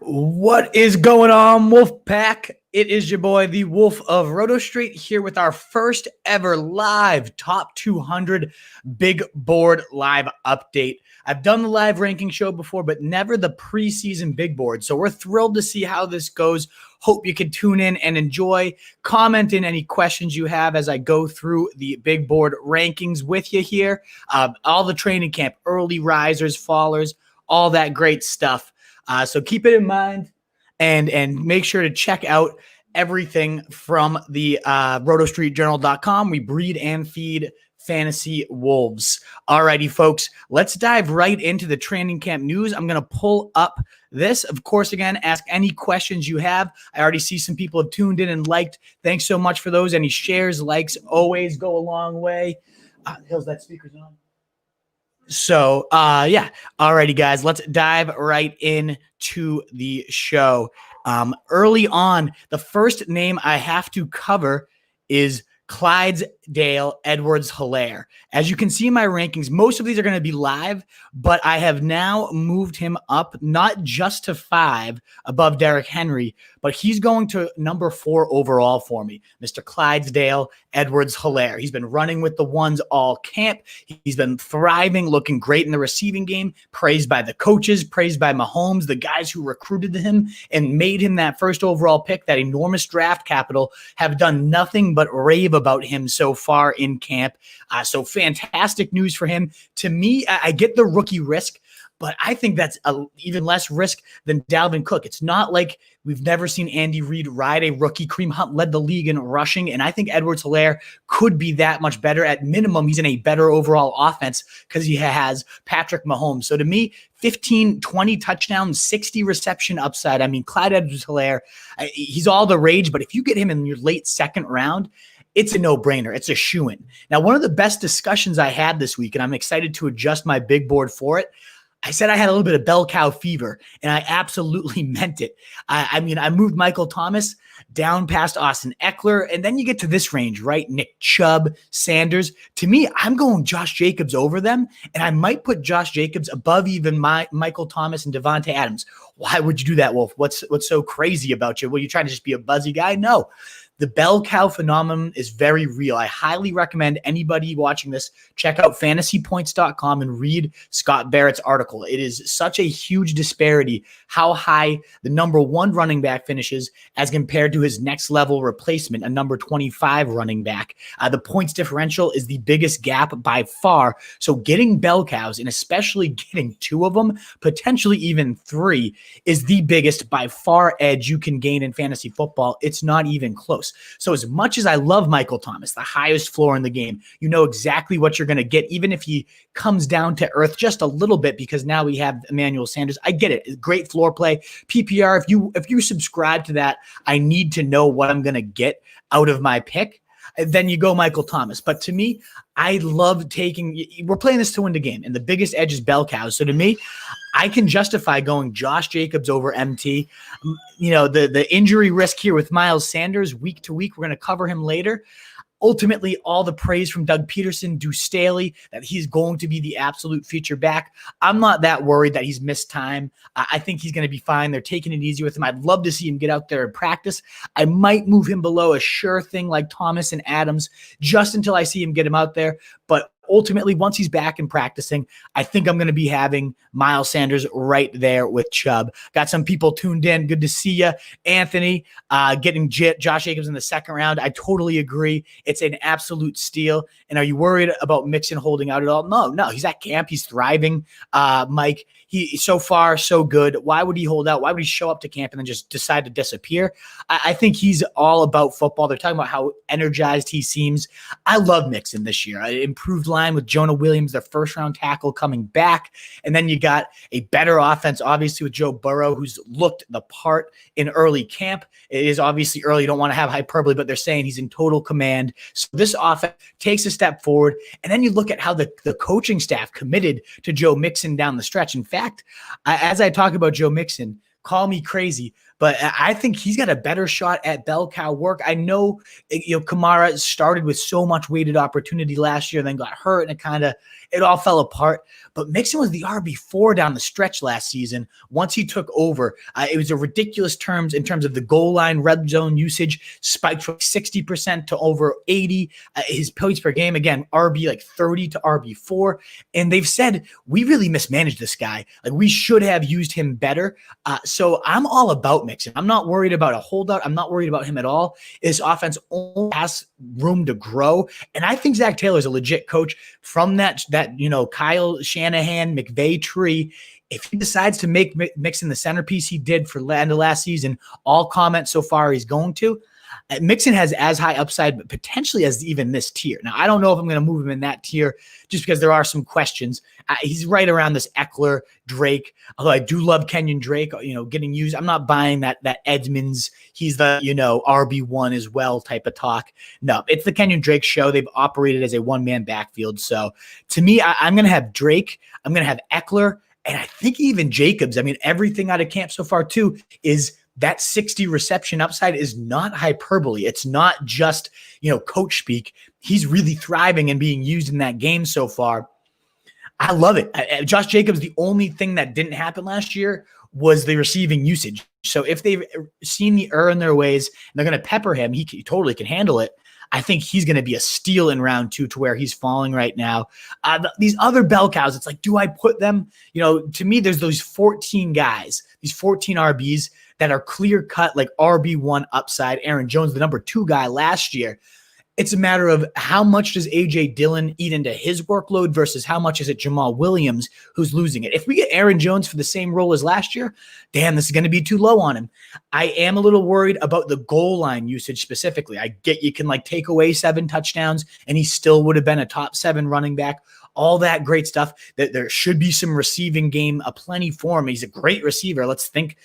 What is going on, Wolf Pack? It is your boy, the Wolf of Roto Street, here with our first ever live Top 200 Big Board live update. I've done the live ranking show before, but never the preseason Big Board. So we're thrilled to see how this goes. Hope you can tune in and enjoy. Comment in any questions you have as I go through the Big Board rankings with you here. All the training camp, early risers, fallers, all that great stuff. So keep it in mind and make sure to check out everything from the rotostreetjournal.com. We breed and feed fantasy wolves. Alrighty, folks, let's dive right into the training camp news. I'm going to pull up this. Of course, again, ask any questions you have. I already see some people have tuned in and liked. Thanks so much for those. Any shares, likes always go a long way. Hills, that speaker's on. So, yeah. Alrighty, guys, let's dive right into the show. Early on, the first name I have to cover is Clydesdale Edwards-Helaire. As you can see in my rankings, most of these are going to be live, but I have now moved him up not just to 5 above Derrick Henry, but he's going to number 4 overall for me, Mr. Clydesdale Edwards-Helaire. He's been running with the ones all camp. He's been thriving, looking great in the receiving game, praised by the coaches, praised by Mahomes, the guys who recruited him and made him that first overall pick, that enormous draft capital, have done nothing but rave about him so far in camp. So fantastic news for him. To me, I get the rookie risk, but I think that's even less risk than Dalvin Cook. It's not like we've never seen Andy Reid ride a rookie. Kareem Hunt led the league in rushing, and I think Edwards-Helaire could be that much better. At minimum, he's in a better overall offense because he has Patrick Mahomes. So to me, 15, 20 touchdowns, 60 reception upside. I mean, Clyde Edwards-Helaire, he's all the rage, but if you get him in your late second round, it's a no-brainer. It's a shoo-in. Now, one of the best discussions I had this week, and I'm excited to adjust my big board for it, I said I had a little bit of bell cow fever, and I absolutely meant it. I mean, I moved Michael Thomas down past Austin Eckler, and then you get to this range, right? Nick Chubb, Sanders. To me, I'm going Josh Jacobs over them, and I might put Josh Jacobs above even Michael Thomas and Devontae Adams. Why would you do that, Wolf? What's so crazy about you? Well, you trying to just be a buzzy guy? No. The bell cow phenomenon is very real. I highly recommend anybody watching this check out fantasypoints.com and read Scott Barrett's article. It is such a huge disparity how high the number 1 running back finishes as compared to his next level replacement, a number 25 running back. The points differential is the biggest gap by far. So getting bell cows, and especially getting 2 of them, potentially even 3, is the biggest by far edge you can gain in fantasy football. It's not even close. So as much as I love Michael Thomas, the highest floor in the game, you know exactly what you're going to get, even if he comes down to earth just a little bit because now we have Emmanuel Sanders. I get it. Great floor play. PPR, if you subscribe to that, I need to know what I'm going to get out of my pick. Then you go Michael Thomas. But to me, I love we're playing this to win the game, and the biggest edge is bell cows. So to me, I can justify going Josh Jacobs over MT. You know, the injury risk here with Miles Sanders week to week, we're going to cover him later. Ultimately, all the praise from Doug Peterson, Deuce Staley, that he's going to be the absolute feature back. I'm not that worried that he's missed time. I think he's going to be fine. They're taking it easy with him. I'd love to see him get out there and practice. I might move him below a sure thing like Thomas and Adams just until I see him get him out there. But ultimately, once he's back and practicing, I think I'm going to be having Miles Sanders right there with Chubb. Got some people tuned in. Good to see you. Anthony, getting Josh Jacobs in the second round. I totally agree. It's an absolute steal. And are you worried about Mixon holding out at all? No. He's at camp. He's thriving. Mike, he so far so good. Why would he hold out? Why would he show up to camp and then just decide to disappear? I think he's all about football. They're talking about how energized he seems. I love Mixon this year. Improved line with Jonah Williams, their first-round tackle, coming back. And then you got a better offense, obviously, with Joe Burrow, who's looked the part in early camp. It is obviously early. You don't want to have hyperbole, but they're saying he's in total command. So this offense takes a step forward. And then you look at how the coaching staff committed to Joe Mixon down the stretch. In fact, as I talk about Joe Mixon, call me crazy, but I think he's got a better shot at bell cow work. I know, Kamara started with so much weighted opportunity last year, then got hurt, and it all fell apart. But Mixon was the RB4 down the stretch last season. Once he took over, it was a ridiculous terms in terms of the goal line red zone usage spiked from 60% to over 80. His points per game, again, RB like 30 to RB4. And they've said, we really mismanaged this guy. Like, we should have used him better. So I'm all about Mixon. I'm not worried about a holdout. I'm not worried about him at all. His offense only has room to grow. And I think Zach Taylor is a legit coach from that Kyle Shanahan, McVay tree. If he decides to make Mixon the centerpiece he did for the end of last season, all comments so far he's going to, Mixon has as high upside, but potentially as even this tier. Now, I don't know if I'm going to move him in that tier just because there are some questions. He's right around this Eckler, Drake, although I do love Kenyon Drake, getting used. I'm not buying that Edmonds, he's the, RB1 as well type of talk. No, it's the Kenyon Drake show. They've operated as a one-man backfield. So to me, I'm going to have Drake. I'm going to have Eckler. And I think even Jacobs. I mean, everything out of camp so far too is that 60 reception upside is not hyperbole. It's not just, coach speak. He's really thriving and being used in that game so far. I love it. Josh Jacobs, the only thing that didn't happen last year was the receiving usage. So if they've seen the error in their ways and they're going to pepper him, he totally can handle it. I think he's going to be a steal in round 2 to where he's falling right now. These other bell cows, it's like, do I put them? To me, there's those 14 guys, these 14 RBs that are clear cut, like RB1 upside. Aaron Jones, the number 2 guy last year. It's a matter of how much does A.J. Dillon eat into his workload versus how much is it Jamal Williams who's losing it. If we get Aaron Jones for the same role as last year, damn, this is going to be too low on him. I am a little worried about the goal line usage specifically. I get you can take away 7 touchdowns and he still would have been a top 7 running back. All that great stuff. That there should be some receiving game aplenty for him. He's a great receiver. Let's think.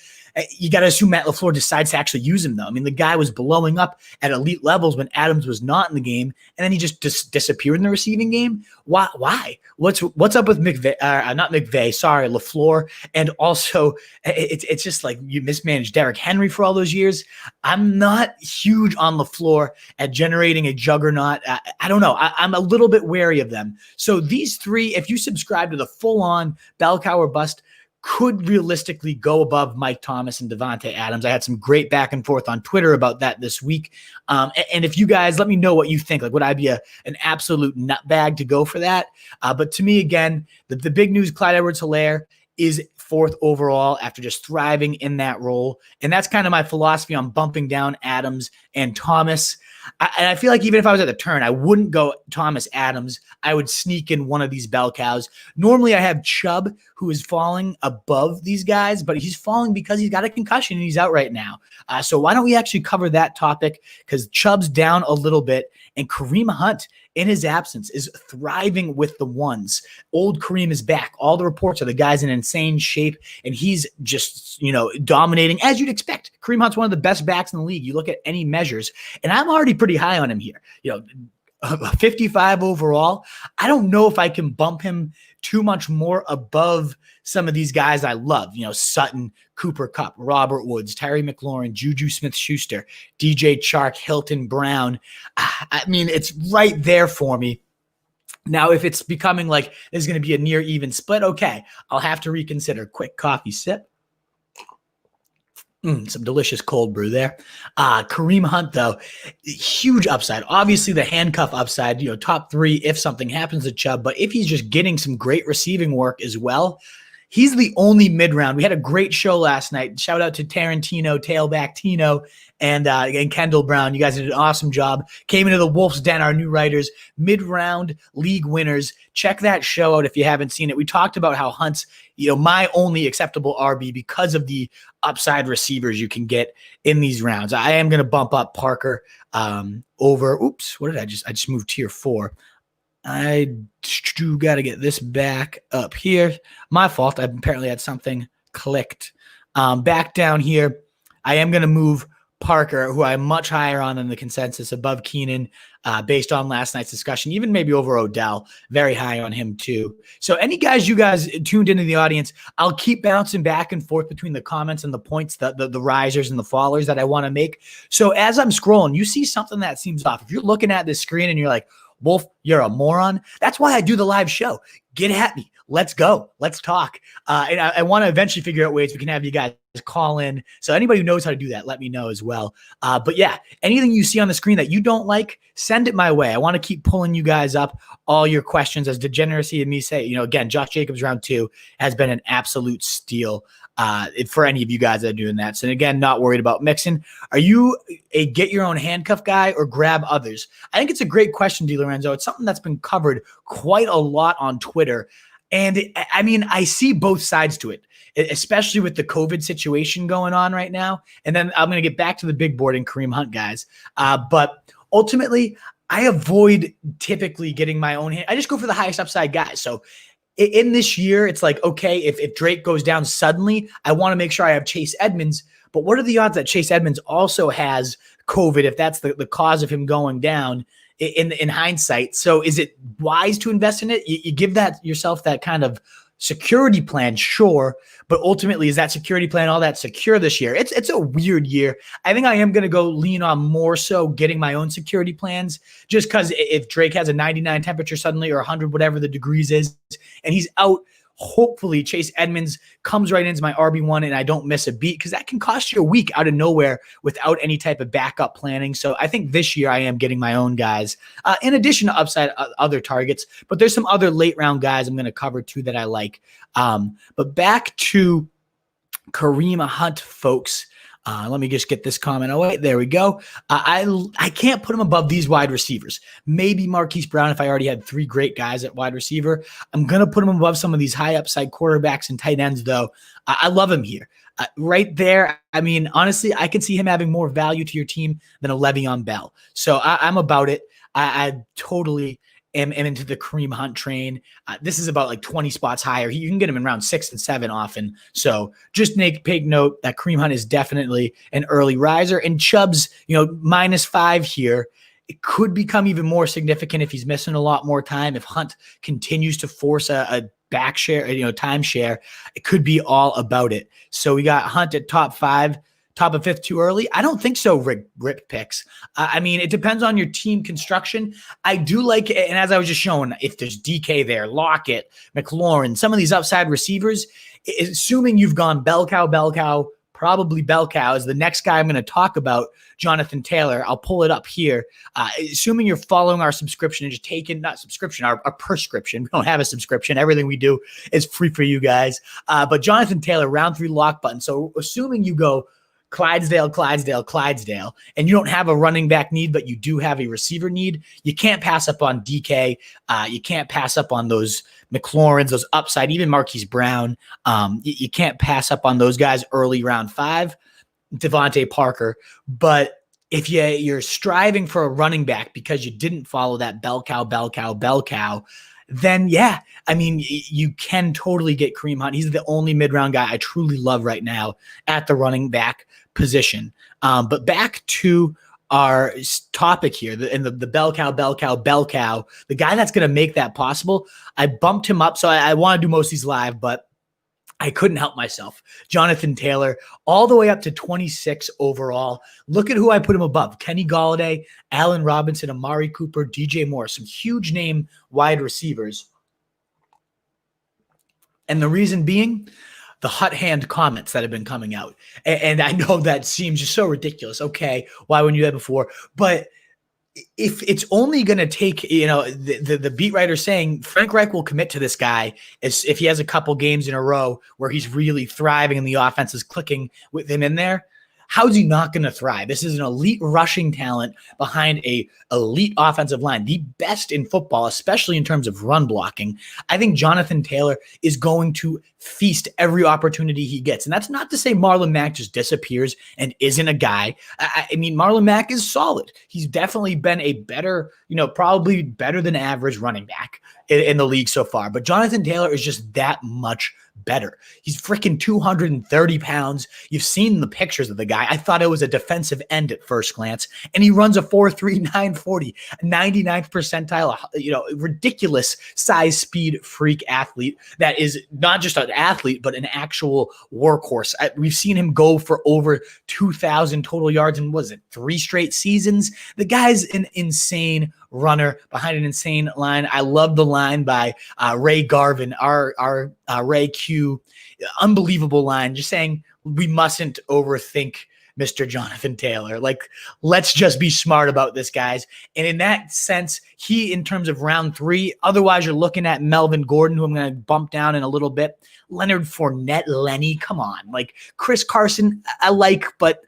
You got to assume Matt LaFleur decides to actually use him, though. I mean, the guy was blowing up at elite levels when Adams was not in the game, and then he just disappeared in the receiving game. Why? What's up with LaFleur? And also, it's just like you mismanaged Derrick Henry for all those years. I'm not huge on LaFleur at generating a juggernaut. I don't know. I'm a little bit wary of them. So these 3, if you subscribe to the full-on bell cow or bust, could realistically go above Mike Thomas and Devontae Adams. I had some great back and forth on Twitter about that this week. And if you guys let me know what you think, would I be an absolute nutbag to go for that? But to me, again, the big news, Clyde Edwards-Helaire is 4th overall after just thriving in that role. And that's kind of my philosophy on bumping down Adams and Thomas. And I feel like even if I was at the turn, I wouldn't go Thomas Adams. I would sneak in one of these bell cows. Normally I have Chubb, who is falling above these guys, but he's falling because he's got a concussion and he's out right now. So why don't we actually cover that topic? Because Chubb's down a little bit and Kareem Hunt, in his absence, is thriving with the ones. Old Kareem is back. All the reports are the guy's in insane shape, and he's just, dominating as you'd expect. Kareem Hunt's one of the best backs in the league. You look at any measures, and I'm already pretty high on him here. 55 overall. I don't know if I can bump him too much more above some of these guys I love. Sutton, Cooper Kupp, Robert Woods, Terry McLaurin, Juju Smith-Schuster, DJ Chark, Hilton Brown. I mean, it's right there for me. Now, if it's becoming like there's going to be a near even split, okay, I'll have to reconsider. Quick coffee sip. Some delicious cold brew there. Kareem Hunt, though, huge upside. Obviously, the handcuff upside, top 3 if something happens to Chubb. But if he's just getting some great receiving work as well, he's the only mid-round. We had a great show last night. Shout out to Tarantino, Tailback Tino, and Kendall Brown. You guys did an awesome job. Came into the Wolf's Den, our new writers, mid-round league winners. Check that show out if you haven't seen it. We talked about how Hunt's, my only acceptable RB because of the upside receivers you can get in these rounds. I am going to bump up Parker over. Oops, what did I just moved tier 4. I do got to get this back up here. My fault. I apparently had something clicked. Back down here, I am going to move Parker, who I'm much higher on than the consensus, above Keenan, based on last night's discussion, even maybe over Odell. Very high on him too. So any guys you guys tuned into the audience, I'll keep bouncing back and forth between the comments and the points, the risers and the fallers that I want to make. So as I'm scrolling, you see something that seems off. If you're looking at this screen and you're like, Wolf, You're a moron. That's why I do the live show. Get at me. Let's go. Let's talk. And I want to eventually figure out ways we can have you guys call in. So anybody who knows how to do that, let me know as well. But yeah, anything you see on the screen that you don't like, send it my way. I want to keep pulling you guys up all your questions. As degeneracy of me say, again, Josh Jacobs round 2 has been an absolute steal for any of you guys that are doing that. So again, not worried about mixing. Are you a get your own handcuff guy or grab others? I think it's a great question, DiLorenzo. It's something that's been covered quite a lot on Twitter. And I mean, I see both sides to it, especially with the COVID situation going on right now. And then I'm going to get back to the big board and Kareem Hunt guys. But ultimately, I avoid typically getting my own hand. I just go for the highest upside guys. So in this year, it's like, okay, if Drake goes down suddenly, I want to make sure I have Chase Edmonds. But what are the odds that Chase Edmonds also has COVID if that's the cause of him going down in hindsight? So is it wise to invest in it? You give that yourself that kind of security plan, sure, but ultimately, is that security plan all that secure this year? It's a weird year. I think I am going to go lean on more so getting my own security plans, just because if Drake has a 99 temperature suddenly or 100, whatever the degrees is, and he's out, hopefully Chase Edmonds comes right into my RB1 and I don't miss a beat, because that can cost you a week out of nowhere without any type of backup planning. So I think this year I am getting my own guys in addition to upside other targets, but there's some other late round guys I'm going to cover too that I like. But back to Kareem Hunt, folks. Let me just get this comment. Oh, wait, there we go. I can't put him above these wide receivers. Maybe Marquise Brown if I already had 3 great guys at wide receiver. I'm going to put him above some of these high upside quarterbacks and tight ends, though. I love him here. Right there, I mean, honestly, I can see him having more value to your team than a Le'Veon Bell. So I'm about it. I totally am into the Kareem Hunt train. This is about like 20 spots higher. You can get him in round 6 and 7 often. So just take note that Kareem Hunt is definitely an early riser. And Chubb's, -5 here. It could become even more significant if he's missing a lot more time. If Hunt continues to force a back share, timeshare, it could be all about it. So we got Hunt at top 5. Top of 5th too early? I don't think so, Rip picks. I mean, it depends on your team construction. I do like it, and as I was just showing, if there's DK there, Lockett, McLaurin, some of these upside receivers, assuming you've gone bell cow, probably bell cow is the next guy I'm going to talk about, Jonathan Taylor. I'll pull it up here. Assuming you're following our subscription and just taking, not subscription, our prescription. We don't have a subscription. Everything we do is free for you guys. But Jonathan Taylor, round 3 lock button. So assuming you go Clydesdale, and you don't have a running back need, but you do have a receiver need, you can't pass up on DK. You can't pass up on those McLaurins, those upside, even Marquise Brown. You can't pass up on those guys early round 5, Devontae Parker. But if you're striving for a running back because you didn't follow that bell cow, then yeah, I mean, you can totally get Kareem Hunt. He's the only mid-round guy I truly love right now at the running back position. But back to our topic here, the bell cow, the guy that's going to make that possible. I bumped him up, so I want to do most of these live, but I couldn't help myself. Jonathan Taylor, all the way up to 26 overall. Look at who I put him above. Kenny Golladay, Allen Robinson, Amari Cooper, DJ Moore, some huge name wide receivers. And the reason being, the hot hand comments that have been coming out. And I know that seems just so ridiculous. Okay, why wouldn't you do that before? But if it's only going to take, the beat writer saying Frank Reich will commit to this guy as if he has a couple games in a row where he's really thriving and the offense is clicking with him in there, how's he not going to thrive? This is an elite rushing talent behind a elite offensive line, the best in football, especially in terms of run blocking. I think Jonathan Taylor is going to feast every opportunity he gets. And that's not to say Marlon Mack just disappears and isn't a guy. I mean, Marlon Mack is solid. He's definitely been a better, probably better than average running back in the league so far. But Jonathan Taylor is just that much better. He's freaking 230 pounds. You've seen the pictures of the guy. I thought it was a defensive end at first glance, and he runs a 4.3 940, 99th percentile, ridiculous size, speed, freak athlete that is not just an athlete, but an actual workhorse. We've seen him go for over 2,000 total yards in, 3 straight seasons? The guy's an insane runner behind an insane line. I love the line by Ray Garvin, our Ray Q, unbelievable line, just saying we mustn't overthink Mr. Jonathan Taylor. Like, let's just be smart about this, guys. And in that sense, he, in terms of round 3, otherwise you're looking at Melvin Gordon, who I'm going to bump down in a little bit. Leonard Fournette, Lenny, come on. Like, Chris Carson, I like, but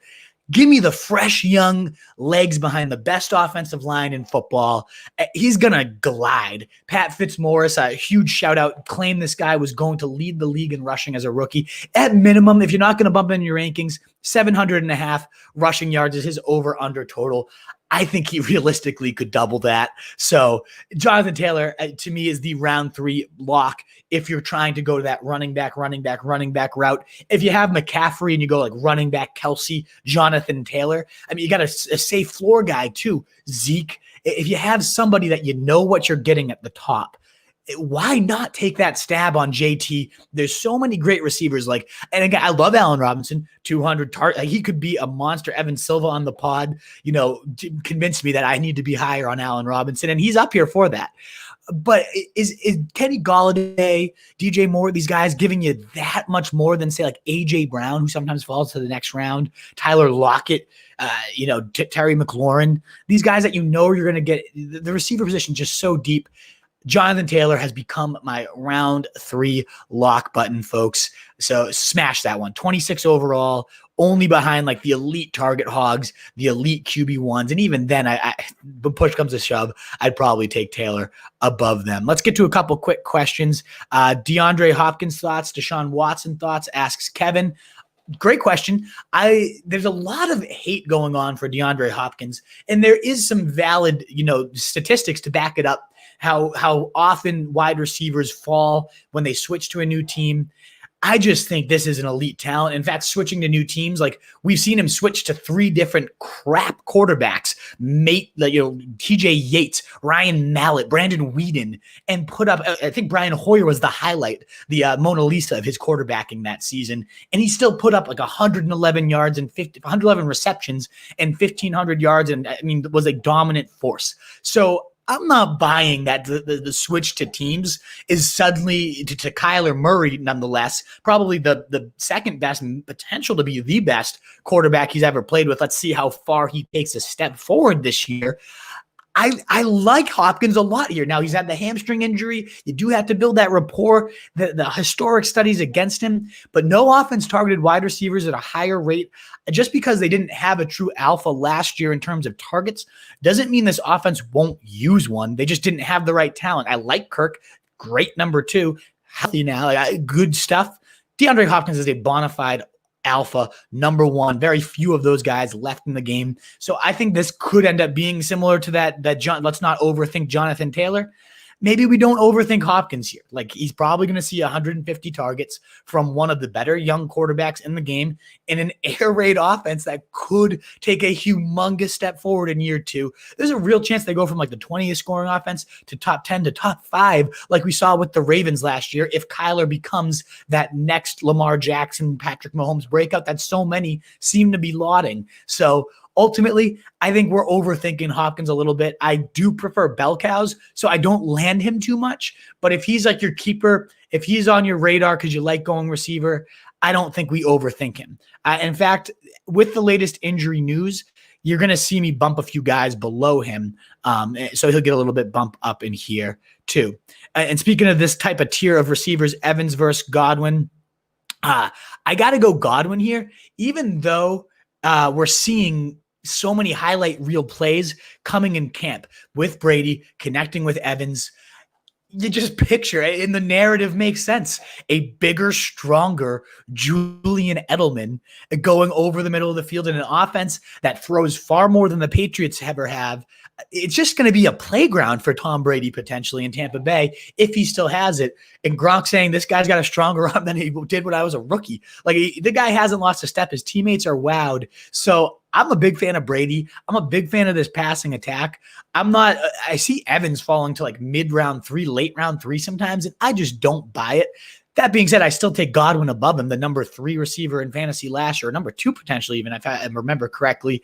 give me the fresh, young legs behind the best offensive line in football. He's going to glide. Pat Fitzmaurice, a huge shout out, claimed this guy was going to lead the league in rushing as a rookie. At minimum, if you're not going to bump in your rankings, 700.5 rushing yards is his over-under total. I think he realistically could double that. So Jonathan Taylor, to me, is the round 3 lock if you're trying to go to that running back route. If you have McCaffrey and you go like running back Kelsey, Jonathan Taylor, I mean, you got a safe floor guy too, Zeke. If you have somebody that you know what you're getting at the top, why not take that stab on JT? There's so many great receivers. Like, and again, I love Allen Robinson, 200 target. He could be a monster. Evan Silva on the pod, convinced me that I need to be higher on Allen Robinson, and he's up here for that. But is Kenny Golladay, DJ Moore, these guys giving you that much more than, say, like AJ Brown, who sometimes falls to the next round, Tyler Lockett, Terry McLaurin, these guys that you're going to get? The receiver position just so deep. Jonathan Taylor has become my round 3 lock button, folks. So smash that one. 26 overall, only behind like the elite target hogs, the elite QB1s. And even then, when push comes to shove, I'd probably take Taylor above them. Let's get to a couple quick questions. DeAndre Hopkins thoughts, Deshaun Watson thoughts, asks Kevin. Great question. There's a lot of hate going on for DeAndre Hopkins, and there is some valid, statistics to back it up. How often wide receivers fall when they switch to a new team. I just think this is an elite talent. In fact, switching to new teams, like we've seen him switch to 3 different crap quarterbacks, TJ Yates, Ryan Mallett, Brandon Whedon, and put up, I think Brian Hoyer was the highlight, the Mona Lisa of his quarterbacking that season. And he still put up like 111 yards and 111 receptions and 1,500 yards. And was a dominant force. So I'm not buying that the switch to teams is suddenly to Kyler Murray, nonetheless, probably the second best, potential to be the best quarterback he's ever played with. Let's see how far he takes a step forward this year. I like Hopkins a lot here. Now, he's had the hamstring injury. You do have to build that rapport, the historic studies against him, but no offense targeted wide receivers at a higher rate. Just because they didn't have a true alpha last year in terms of targets doesn't mean this offense won't use one. They just didn't have the right talent. I like Kirk. Great number 2. Healthy now. Good stuff. DeAndre Hopkins is a bona fide alpha, number 1. Very few of those guys left in the game. So I think this could end up being similar to that let's not overthink Jonathan Taylor. Maybe we don't overthink Hopkins here. Like, he's probably going to see 150 targets from one of the better young quarterbacks in the game in an air raid offense that could take a humongous step forward in year 2. There's a real chance they go from like the 20th scoring offense to top 10 to top 5, like we saw with the Ravens last year, if Kyler becomes that next Lamar Jackson, Patrick Mahomes breakout that so many seem to be lauding. So ultimately, I think we're overthinking Hopkins a little bit. I do prefer bell cows, so I don't land him too much. But if he's like your keeper, if he's on your radar because you like going receiver, I don't think we overthink him. In fact, with the latest injury news, you're going to see me bump a few guys below him. So he'll get a little bit bump up in here too. And speaking of this type of tier of receivers, Evans versus Godwin, I got to go Godwin here, even though we're seeing so many highlight reel plays coming in camp with Brady, connecting with Evans. You just picture it, and the narrative makes sense. A bigger, stronger Julian Edelman going over the middle of the field in an offense that throws far more than the Patriots ever have. It's just going to be a playground for Tom Brady potentially in Tampa Bay if he still has it. And Gronk saying this guy's got a stronger arm than he did when I was a rookie. Like, the guy hasn't lost a step. His teammates are wowed. So I'm a big fan of Brady. I'm a big fan of this passing attack. I see Evans falling to like mid-round 3, late round 3 sometimes, and I just don't buy it. That being said, I still take Godwin above him, the number 3 receiver in fantasy last year, number 2 potentially even, if I remember correctly.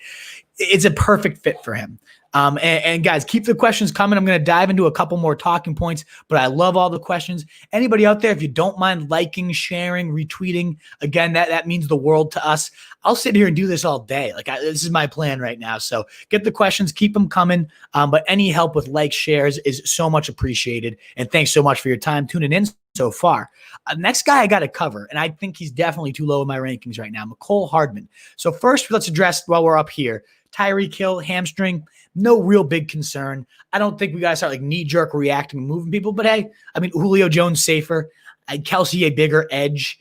It's a perfect fit for him. And guys, keep the questions coming. I'm going to dive into a couple more talking points, but I love all the questions. Anybody out there, if you don't mind liking, sharing, retweeting, again, that means the world to us. I'll sit here and do this all day. This is my plan right now. So get the questions, keep them coming. But any help with likes, shares is so much appreciated. And thanks so much for your time tuning in so far. Next guy I got to cover, and I think he's definitely too low in my rankings right now, Mecole Hardman. So first, let's address while we're up here, Tyreek Hill, hamstring, no real big concern. I don't think we got to start knee-jerk reacting and moving people, but hey, Julio Jones safer, Kelsey a bigger edge.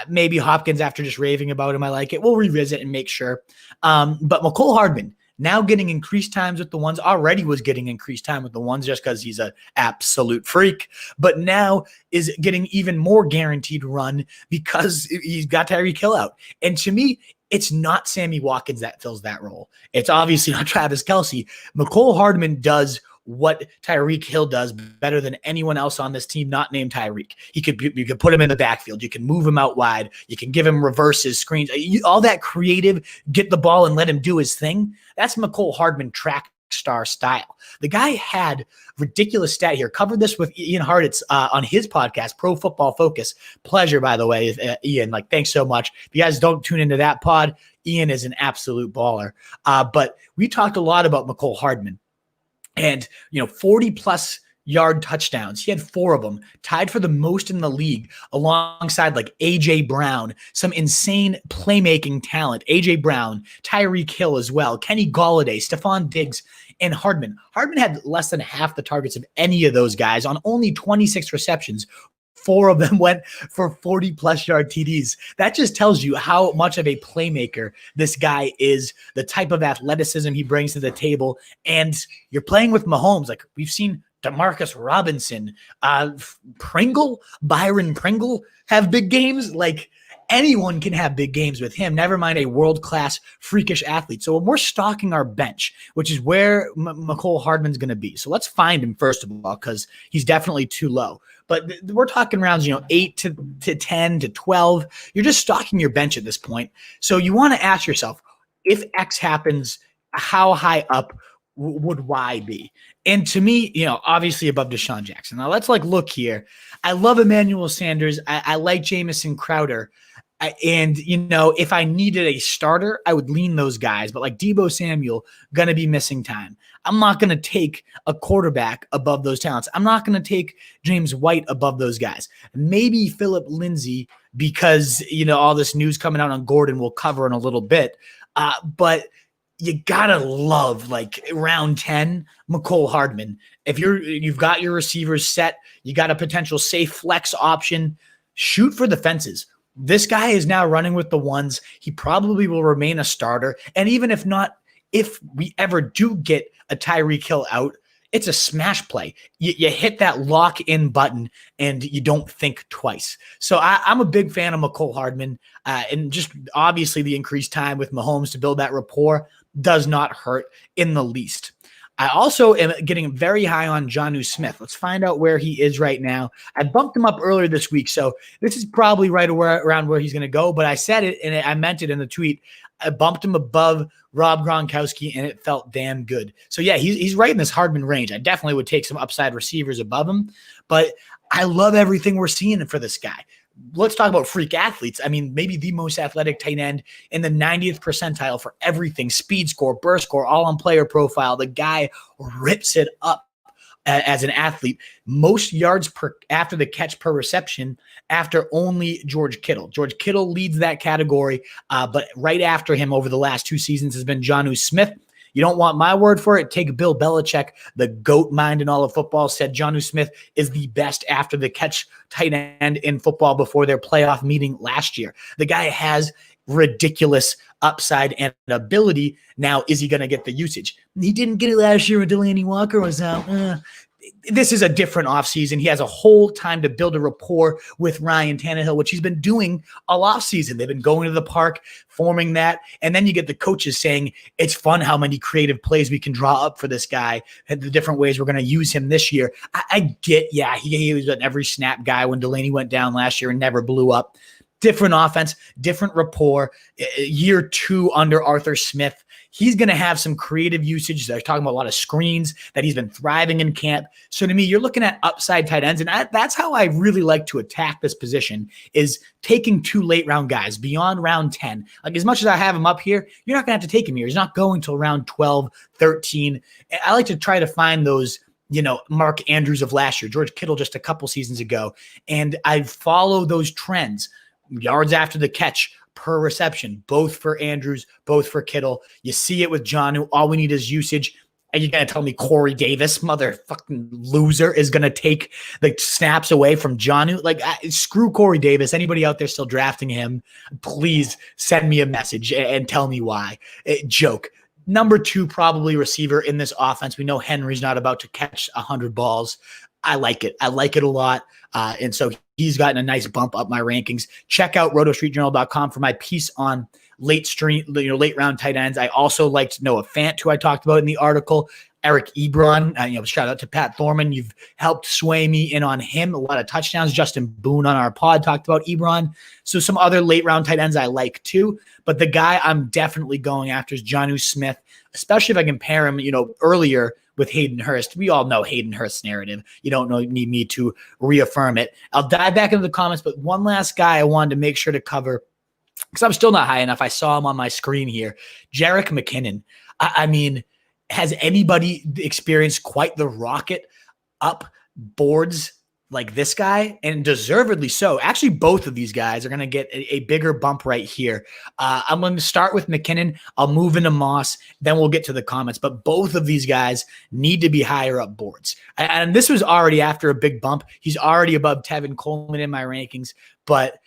Maybe Hopkins after just raving about him. I like it. We'll revisit and make sure. But Mecole Hardman now getting increased times with the ones, already was getting increased time with the ones just because he's an absolute freak, but now is getting even more guaranteed run because he's got Tyreek Hill out. And to me, it's not Sammy Watkins that fills that role. It's obviously not Travis Kelce. Mecole Hardman does what Tyreek Hill does better than anyone else on this team, not named Tyreek. You could put him in the backfield. You can move him out wide. You can give him reverses, screens, all that creative, get the ball and let him do his thing. That's Mecole Hardman track star style. The guy had ridiculous stat here. Covered this with Ian Hartitz on his podcast, Pro Football Focus. Pleasure, by the way, Ian. Thanks so much. If you guys don't tune into that pod, Ian is an absolute baller. But we talked a lot about Mecole Hardman. And, 40 plus yard touchdowns. He had 4 of them, tied for the most in the league alongside A.J. Brown, some insane playmaking talent. A.J. Brown, Tyreek Hill as well, Kenny Golladay, Stephon Diggs, and Hardman. Hardman had less than half the targets of any of those guys on only 26 receptions. 4 of them went for 40-plus yard TDs. That just tells you how much of a playmaker this guy is, the type of athleticism he brings to the table. And you're playing with Mahomes. We've seen Demarcus Robinson, Byron Pringle have big games. Anyone can have big games with him, never mind a world-class freakish athlete. So when we're stocking our bench, which is where Mecole Hardman's going to be. So let's find him first of all, because he's definitely too low. But we're talking rounds, 8 to 10 to 12. You're just stocking your bench at this point. So you want to ask yourself, if X happens, how high up would Y be? And to me, obviously above Deshaun Jackson. Now let's look here. I love Emmanuel Sanders. I like Jamison Crowder. And, if I needed a starter, I would lean those guys. But Deebo Samuel, going to be missing time. I'm not going to take a quarterback above those talents. I'm not going to take James White above those guys. Maybe Phillip Lindsay, because, all this news coming out on Gordon we'll cover in a little bit. But you got to love, round 10, Mecole Hardman. If you've got your receivers set, you got a potential safe flex option, shoot for the fences. This guy is now running with the ones. He probably will remain a starter. And even if not, if we ever do get a Tyreek Hill out, it's a smash play. You hit that lock-in button and you don't think twice. So I'm a big fan of Mecole Hardman. And just obviously the increased time with Mahomes to build that rapport does not hurt in the least. I also am getting very high on Jonnu Smith. Let's find out where he is right now. I bumped him up earlier this week, so this is probably right around where he's going to go, but I said it, and I meant it in the tweet. I bumped him above Rob Gronkowski, and it felt damn good. So, yeah, he's right in this Hardman range. I definitely would take some upside receivers above him, but I love everything we're seeing for this guy. Let's talk about freak athletes. Maybe the most athletic tight end in the 90th percentile for everything. Speed score, burst score, all on player profile. The guy rips it up as an athlete. Most yards after the catch per reception after only George Kittle. George Kittle leads that category, but right after him over the last 2 seasons has been Jonnu Smith. You don't want my word for it. Take Bill Belichick, the GOAT mind in all of football, said Jonnu Smith is the best after the catch tight end in football before their playoff meeting last year. The guy has ridiculous upside and ability. Now, is he going to get the usage? He didn't get it last year when Delaney Walker was out. This is a different offseason. He has a whole time to build a rapport with Ryan Tannehill, which he's been doing all offseason. They've been going to the park, forming that, and then you get the coaches saying, it's fun how many creative plays we can draw up for this guy and the different ways we're going to use him this year. I get, he was an every snap guy when Delaney went down last year and never blew up. different offense, different rapport, year 2 under Arthur Smith. He's going to have some creative usage. They're talking about a lot of screens that he's been thriving in camp. So to me, you're looking at upside tight ends. And that's how I really like to attack this position, is taking 2 late round guys beyond round 10. Like, as much as I have him up here, you're not going to have to take him here. He's not going till round 12, 13. I like to try to find those, Mark Andrews of last year, George Kittle just a couple seasons ago. And I follow those trends. Yards after the catch per reception, both for Andrews, both for Kittle. You see it with Jonnu. All we need is usage. And you're going to tell me Corey Davis, motherfucking loser, is going to take the snaps away from Jonnu? Like, screw Corey Davis. Anybody out there still drafting him, please send me a message and tell me why. Joke. Number 2, probably receiver in this offense. We know Henry's not about to catch 100 balls. I like it. I like it a lot. And so he's gotten a nice bump up my rankings. Check out rotostreetjournal.com for my piece on late round tight ends. I also liked Noah Fant, who I talked about in the article. Eric Ebron, shout out to Pat Thorman. You've helped sway me in on him. A lot of touchdowns. Justin Boone on our pod talked about Ebron. So some other late round tight ends I like too. But the guy I'm definitely going after is Jonnu Smith, especially if I compare him, earlier with Hayden Hurst. We all know Hayden Hurst's narrative. You don't need me to reaffirm it. I'll dive back into the comments, but one last guy I wanted to make sure to cover, because I'm still not high enough. I saw him on my screen here. Jerick McKinnon. I mean, has anybody experienced quite the rocket up boards like this guy? And deservedly so. Actually, both of these guys are going to get a bigger bump right here. I'm going to start with McKinnon. I'll move into Moss. Then we'll get to the comments. But both of these guys need to be higher up boards. And this was already after a big bump. He's already above Tevin Coleman in my rankings. But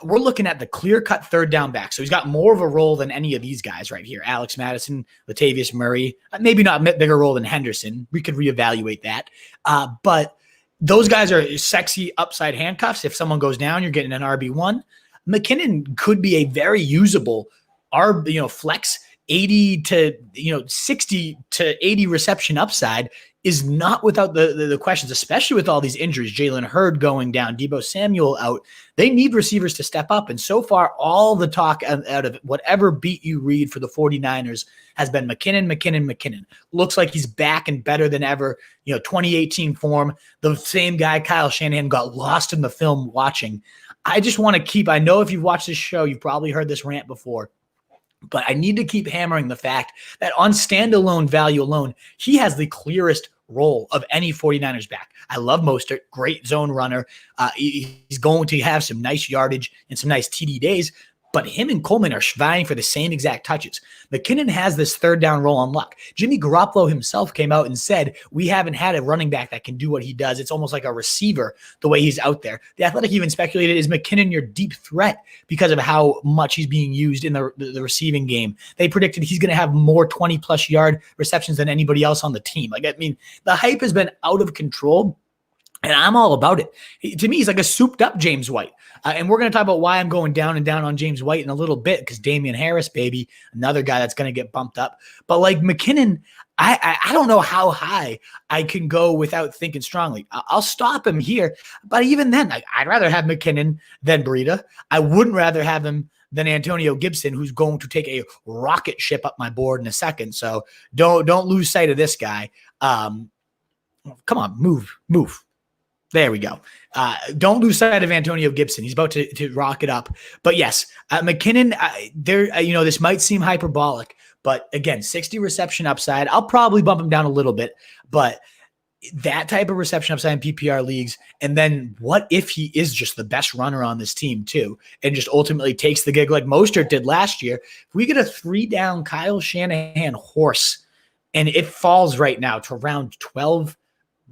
we're looking at the clear-cut third down back. So he's got more of a role than any of these guys right here. Alex Madison, Latavius Murray, maybe not a bigger role than Henderson. We could reevaluate that. But those guys are sexy upside handcuffs. If someone goes down, you're getting an RB1. McKinnon could be a very usable flex 80 to 60 to 80 reception upside. Is not without the questions, especially with all these injuries. Jalen Hurd going down, Deebo Samuel out. They need receivers to step up. And so far, all the talk out of whatever beat you read for the 49ers has been McKinnon. Looks like he's back and better than ever. 2018 form. The same guy, Kyle Shanahan, got lost in the film watching. I just want to keep, I know if you've watched this show, you've probably heard this rant before. But I need to keep hammering the fact that on standalone value alone, he has the clearest role of any 49ers back. I love Mostert, great zone runner. He's going to have some nice yardage and some nice TD days, but him and Coleman are vying for the same exact touches. McKinnon has this third down role on luck. Jimmy Garoppolo himself came out and said, we haven't had a running back that can do what he does. It's almost like a receiver the way he's out there. The Athletic even speculated, is McKinnon your deep threat because of how much he's being used in the receiving game? They predicted he's going to have more 20-plus yard receptions than anybody else on the team. The hype has been out of control. And I'm all about it. To me, he's like a souped-up James White. And we're going to talk about why I'm going down and down on James White in a little bit, because Damian Harris, baby, another guy that's going to get bumped up. But like McKinnon, I don't know how high I can go without thinking strongly. I'll stop him here. But even then, I'd rather have McKinnon than Breida. I wouldn't rather have him than Antonio Gibson, who's going to take a rocket ship up my board in a second. So don't lose sight of this guy. Come on, move. There we go. Don't lose sight of Antonio Gibson. He's about to rock it up. But yes, McKinnon, this might seem hyperbolic, but again, 60 reception upside. I'll probably bump him down a little bit, but that type of reception upside in PPR leagues. And then what if he is just the best runner on this team too, and just ultimately takes the gig like Mostert did last year? If we get a 3-down Kyle Shanahan horse and it falls right now to round 12,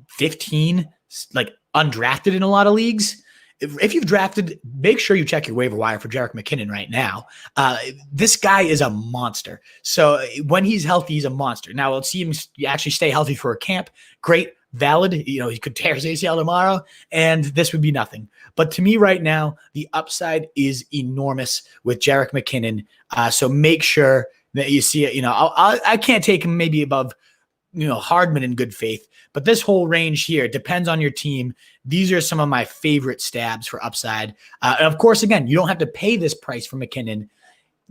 15, like undrafted in a lot of leagues. If you've drafted, make sure you check your waiver wire for Jerick McKinnon right now. This guy is a monster. So when he's healthy, he's a monster. Now let's see him actually stay healthy for a camp. Great, valid. He could tear his ACL tomorrow, and this would be nothing. But to me right now, the upside is enormous with Jerick McKinnon. So make sure that you see it. I can't take him maybe above Hardman in good faith. But this whole range here depends on your team. These are some of my favorite stabs for upside. And of course, again, you don't have to pay this price for McKinnon.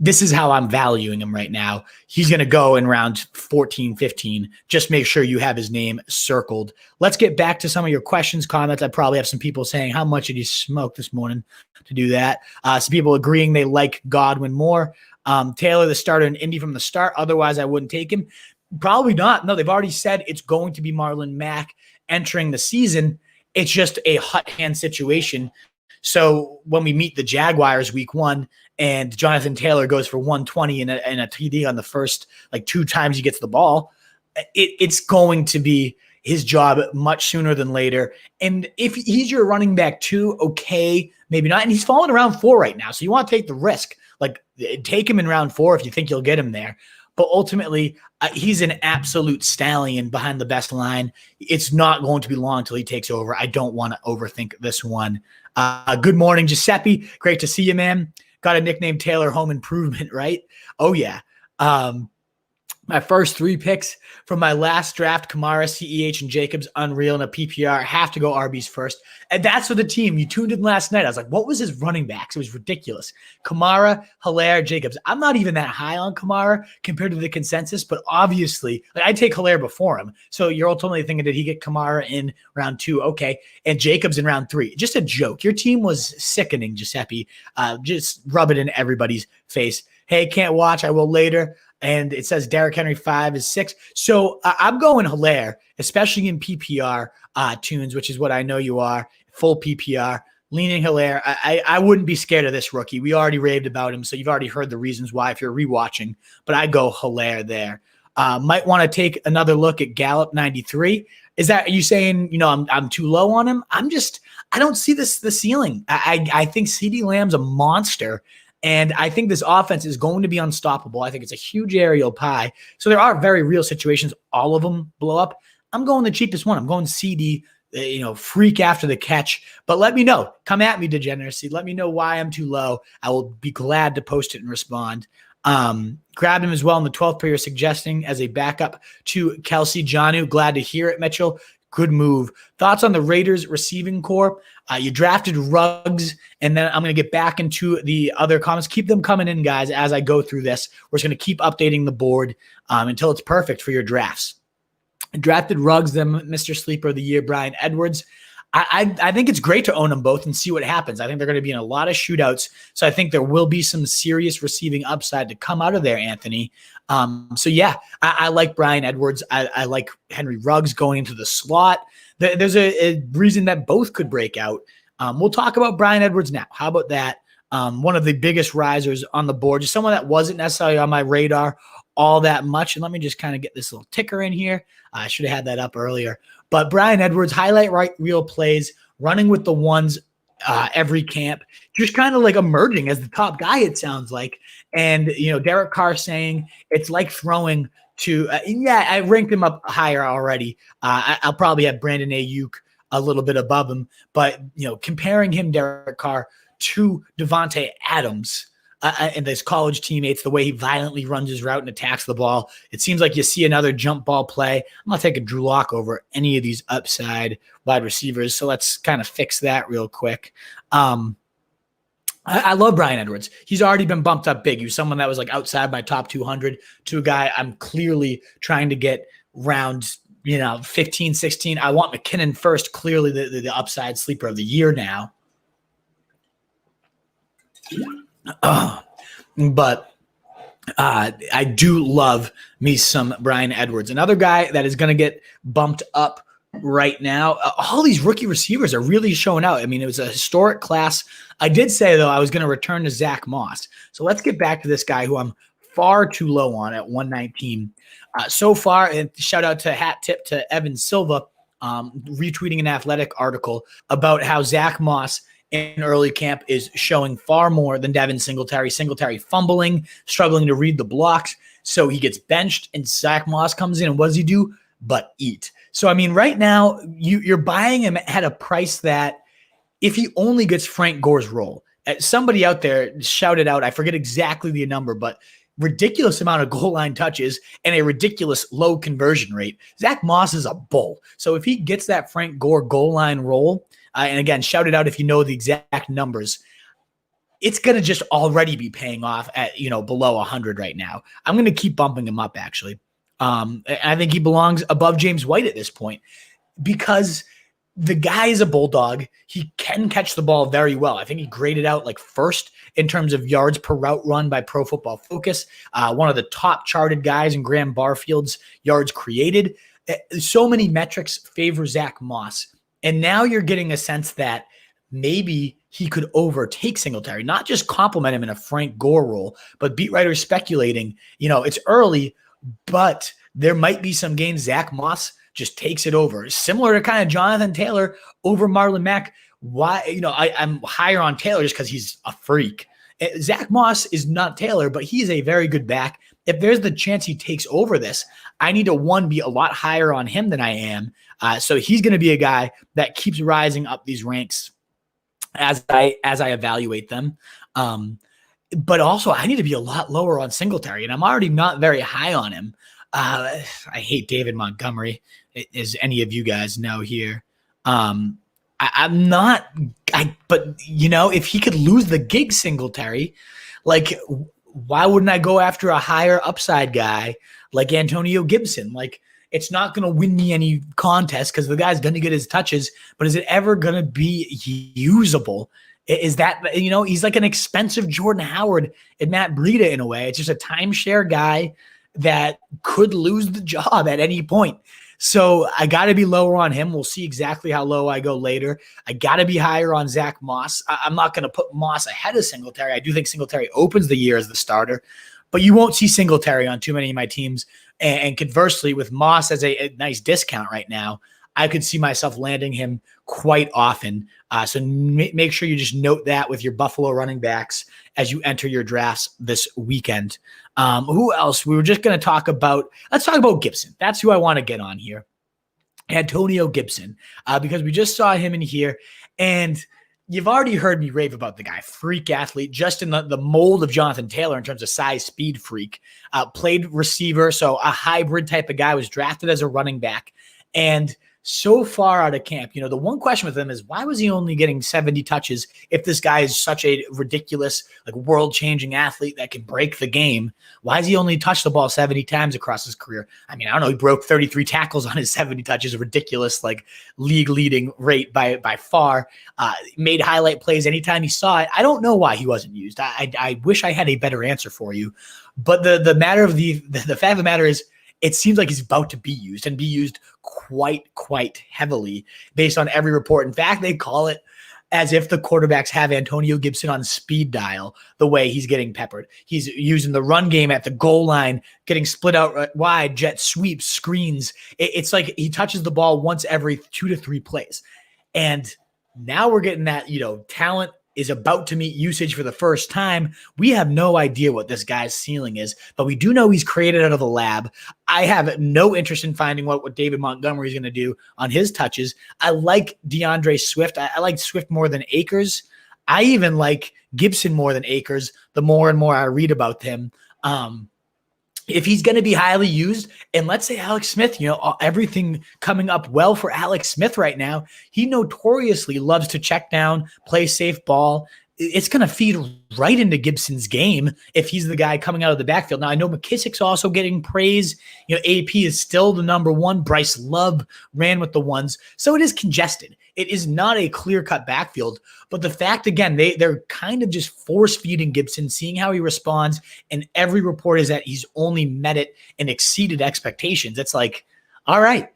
This is how I'm valuing him right now. He's going to go in round 14, 15. Just make sure you have his name circled. Let's get back to some of your questions, comments. I probably have some people saying, how much did you smoke this morning to do that? Some people agreeing they like Godwin more. Taylor, the starter in Indy from the start. Otherwise, I wouldn't take him. Probably not. No, they've already said it's going to be Marlon Mack entering the season. It's just a hot hand situation. So when we meet the Jaguars week 1 and Jonathan Taylor goes for 120 and a TD on the first, 2 times he gets the ball, it's going to be his job much sooner than later. And if he's your running back 2, okay, maybe not. And he's falling around 4 right now. So you want to take the risk. Take him in round 4 if you think you'll get him there. But ultimately, he's an absolute stallion behind the best line. It's not going to be long until he takes over. I don't want to overthink this one. Good morning, Giuseppe. Great to see you, man. Got a nickname, Taylor Home Improvement, right? Oh, yeah. My first 3 picks from my last draft, Kamara, CEH, and Jacobs, unreal in a PPR. Have to go RBs first. And that's for the team. You tuned in last night. I was like, what was his running backs? It was ridiculous. Kamara, Helaire, Jacobs. I'm not even that high on Kamara compared to the consensus, but obviously, I'd take Helaire before him. So you're ultimately thinking, did he get Kamara in round 2? Okay. And Jacobs in round 3. Just a joke. Your team was sickening, Giuseppe. Just rub it in everybody's face. Hey, can't watch. I will later. And it says Derrick Henry 5 is 6. So I'm going Helaire, especially in PPR tunes, which is what I know you are, full PPR. Leaning Helaire. I wouldn't be scared of this rookie. We already raved about him, so you've already heard the reasons why if you're rewatching. But I go Helaire there. Might want to take another look at Gallup 93. Are you saying, I'm too low on him? I don't see the ceiling. I think CeeDee Lamb's a monster. And I think this offense is going to be unstoppable. I think it's a huge aerial pie. So there are very real situations. All of them blow up. I'm going the cheapest one. I'm going CD, freak after the catch. But let me know. Come at me, degeneracy. Let me know why I'm too low. I will be glad to post it and respond. Grab him as well in the 12th pair you're suggesting as a backup to Kelsey. Jonnu. Glad to hear it, Mitchell. Good move. Thoughts on the Raiders receiving core? You drafted Ruggs, and then I'm going to get back into the other comments. Keep them coming in, guys, as I go through this. We're just going to keep updating the board until it's perfect for your drafts. I drafted Ruggs, then Mr. Sleeper of the Year, Bryan Edwards. I think it's great to own them both and see what happens. I think they're going to be in a lot of shootouts, so I think there will be some serious receiving upside to come out of there, Anthony. I like Bryan Edwards. I like Henry Ruggs going into the slot. There's a reason that both could break out. We'll talk about Bryan Edwards now. How about that? One of the biggest risers on the board, just someone that wasn't necessarily on my radar all that much. And let me just kind of get this little ticker in here. I should have had that up earlier. But Bryan Edwards, highlight reel plays, running with the ones every camp, just kind of emerging as the top guy, it sounds like. And, Derek Carr saying it's like throwing to I ranked him up higher already. I'll probably have Brandon Ayuk a little bit above him. But, comparing him, Derek Carr, to Devontae Adams and his college teammates, the way he violently runs his route and attacks the ball, it seems like you see another jump ball play. I'm not taking Drew Lock over any of these upside wide receivers, so let's kind of fix that real quick. I love Bryan Edwards. He's already been bumped up big. He was someone that was outside my top 200 to a guy I'm clearly trying to get round 15, 16. I want McKinnon first, clearly the upside sleeper of the year now. But I do love me some Bryan Edwards. Another guy that is going to get bumped up right now. All these rookie receivers are really showing out. I mean, it was a historic class. I did say, though, I was going to return to Zach Moss. So let's get back to this guy who I'm far too low on at 119. So far, and shout out to hat tip to Evan Silva, retweeting an Athletic article about how Zach Moss in early camp is showing far more than Devin Singletary. Singletary fumbling, struggling to read the blocks. So he gets benched and Zach Moss comes in, and what does he do? But eat. So, I mean, right now you're buying him at a price that if he only gets Frank Gore's role, somebody out there shouted out, I forget exactly the number, but ridiculous amount of goal line touches and a ridiculous low conversion rate. Zach Moss is a bull. So if he gets that Frank Gore goal line role, and again, shout it out if you know the exact numbers, it's going to just already be paying off at, below 100 right now. I'm going to keep bumping him up, actually. I think he belongs above James White at this point because the guy is a bulldog. He can catch the ball very well. I think he graded out like first in terms of yards per route run by Pro Football Focus. One of the top charted guys in Graham Barfield's yards created. So many metrics favor Zach Moss. And now you're getting a sense that maybe he could overtake Singletary, not just compliment him in a Frank Gore role, but beat writers speculating, it's early, but there might be some games Zach Moss just takes it over. Similar to kind of Jonathan Taylor over Marlon Mack. Why, I'm higher on Taylor just because he's a freak. Zach Moss is not Taylor, but he's a very good back. If there's the chance he takes over this, I need to, be a lot higher on him than I am. So he's going to be a guy that keeps rising up these ranks as I evaluate them. But also I need to be a lot lower on Singletary, and I'm already not very high on him. I hate David Montgomery, as any of you guys know here. I'm not, but if he could lose the gig Singletary, like, why wouldn't I go after a higher upside guy like Antonio Gibson? Like, it's not going to win me any contest because the guy's going to get his touches, but is it ever going to be usable? Is that, he's like an expensive Jordan Howard and Matt Breida in a way. It's just a timeshare guy that could lose the job at any point. So I got to be lower on him. We'll see exactly how low I go later. I got to be higher on Zach Moss. I'm not going to put Moss ahead of Singletary. I do think Singletary opens the year as the starter, but you won't see Singletary on too many of my teams. And conversely, with Moss as a nice discount right now, I could see myself landing him quite often. So make sure you just note that with your Buffalo running backs as you enter your drafts this weekend. Who else? We were just going to talk about, let's talk about Gibson. That's who I want to get on here. Antonio Gibson, because we just saw him in here, and you've already heard me rave about the guy. Freak athlete, just in the mold of Jonathan Taylor in terms of size, speed freak. Played receiver, so a hybrid type of guy, was drafted as a running back. And so far out of camp, the one question with him is, why was he only getting 70 touches if this guy is such a ridiculous, like, world-changing athlete that can break the game? Why has he only touched the ball 70 times across his career? I mean, I don't know. He broke 33 tackles on his 70 touches, a ridiculous, like, league-leading rate by far. Made highlight plays anytime he saw it. I don't know why he wasn't used. I wish I had a better answer for you. But the matter of the fact of the matter is, it seems like he's about to be used, and be used quite heavily based on every report. In fact, they call it as if the quarterbacks have Antonio Gibson on speed dial, the way he's getting peppered. He's using the run game at the goal line, getting split out wide, jet sweeps, screens. It's like he touches the ball once every 2 to 3 plays. And now we're getting that, talent is about to meet usage for the first time. We have no idea what this guy's ceiling is, but we do know he's created out of the lab. I have no interest in finding what David Montgomery is going to do on his touches. I like DeAndre Swift. I like Swift more than Akers. I even like Gibson more than Akers the more and more I read about him. If he's going to be highly used, and let's say Alex Smith, everything coming up well for Alex Smith right now, he notoriously loves to check down, play safe ball. It's going to feed right into Gibson's game if he's the guy coming out of the backfield. Now, I know McKissick's also getting praise. AP is still the number one. Bryce Love ran with the ones. So it is congested. It is not a clear-cut backfield. But the fact, again, they're kind of just force-feeding Gibson, seeing how he responds, and every report is that he's only met it and exceeded expectations. It's like, all right.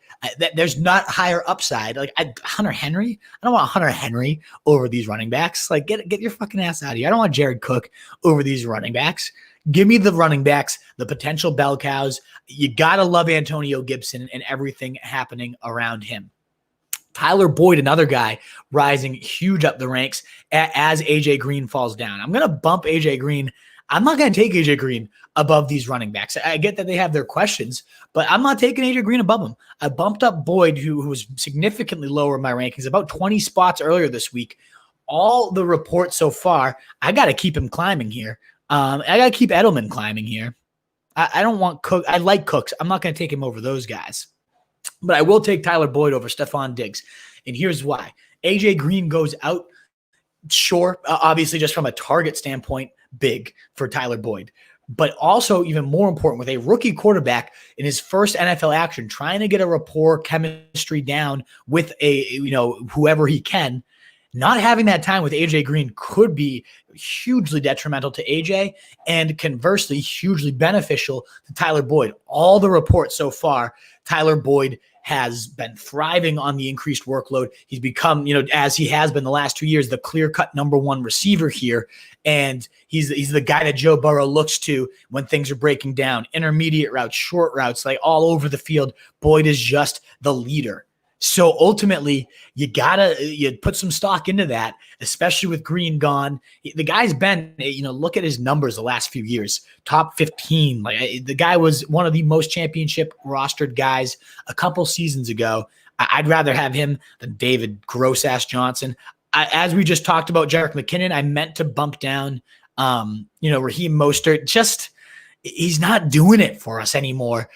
There's not higher upside. Like Hunter Henry, I don't want Hunter Henry over these running backs. Like get your fucking ass out of here. I don't want Jared Cook over these running backs. Give me the running backs, the potential bell cows. You gotta love Antonio Gibson and everything happening around him. Tyler Boyd, another guy rising huge up the ranks as AJ Green falls down. I'm gonna bump AJ Green. I'm not going to take AJ Green above these running backs. I get that they have their questions, but I'm not taking AJ Green above him. I bumped up Boyd, who was significantly lower in my rankings, about 20 spots earlier this week. All the reports so far, I got to keep him climbing here. I got to keep Edelman climbing here. I don't want Cook. I like Cooks. I'm not going to take him over those guys. But I will take Tyler Boyd over Stephon Diggs. And here's why. AJ Green goes out, sure, obviously just from a target standpoint, big for Tyler Boyd. But also even more important, with a rookie quarterback in his first NFL action, trying to get a rapport chemistry down with whoever he can, not having that time with AJ Green could be hugely detrimental to AJ and conversely hugely beneficial to Tyler Boyd. All the reports so far, Tyler Boyd has been thriving on the increased workload. He's become, as he has been the last 2 years, the clear-cut number one receiver here. And he's the guy that Joe Burrow looks to when things are breaking down. Intermediate routes, short routes, like all over the field. Boyd is just the leader. So ultimately, you put some stock into that, especially with Green gone. The guy's been, look at his numbers the last few years, top 15. Like the guy was one of the most championship rostered guys a couple seasons ago. I'd rather have him than David Gross-ass Johnson. As we just talked about Jerick McKinnon, I meant to bump down, Raheem Mostert. Just he's not doing it for us anymore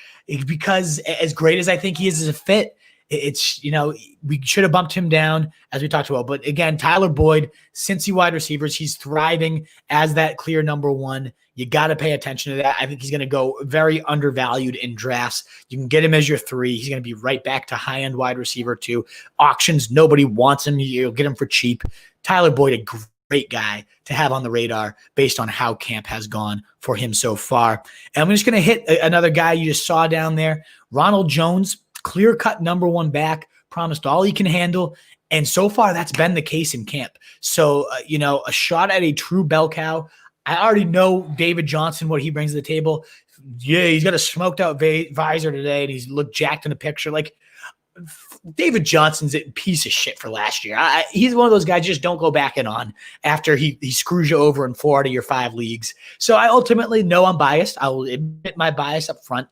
because as great as I think he is as a fit, it's, we should have bumped him down as we talked about. But again, Tyler Boyd, Cincy wide receivers, he's thriving as that clear number one. You got to pay attention to that. I think he's going to go very undervalued in drafts. You can get him as your 3. He's going to be right back to high-end wide receiver 2. Auctions, nobody wants him. You'll get him for cheap. Tyler Boyd, a great guy to have on the radar based on how camp has gone for him so far. And I'm just going to hit another guy you just saw down there, Ronald Jones. Clear-cut number one back, promised all he can handle, and so far that's been the case in camp. So, a shot at a true bell cow. I already know David Johnson, what he brings to the table. Yeah, he's got a smoked-out visor today, and he's looked jacked in the picture. Like, David Johnson's a piece of shit for last year. He's one of those guys you just don't go back in on after he screws you over in 4 out of your 5 leagues. So I ultimately know I'm biased. I will admit my bias up front.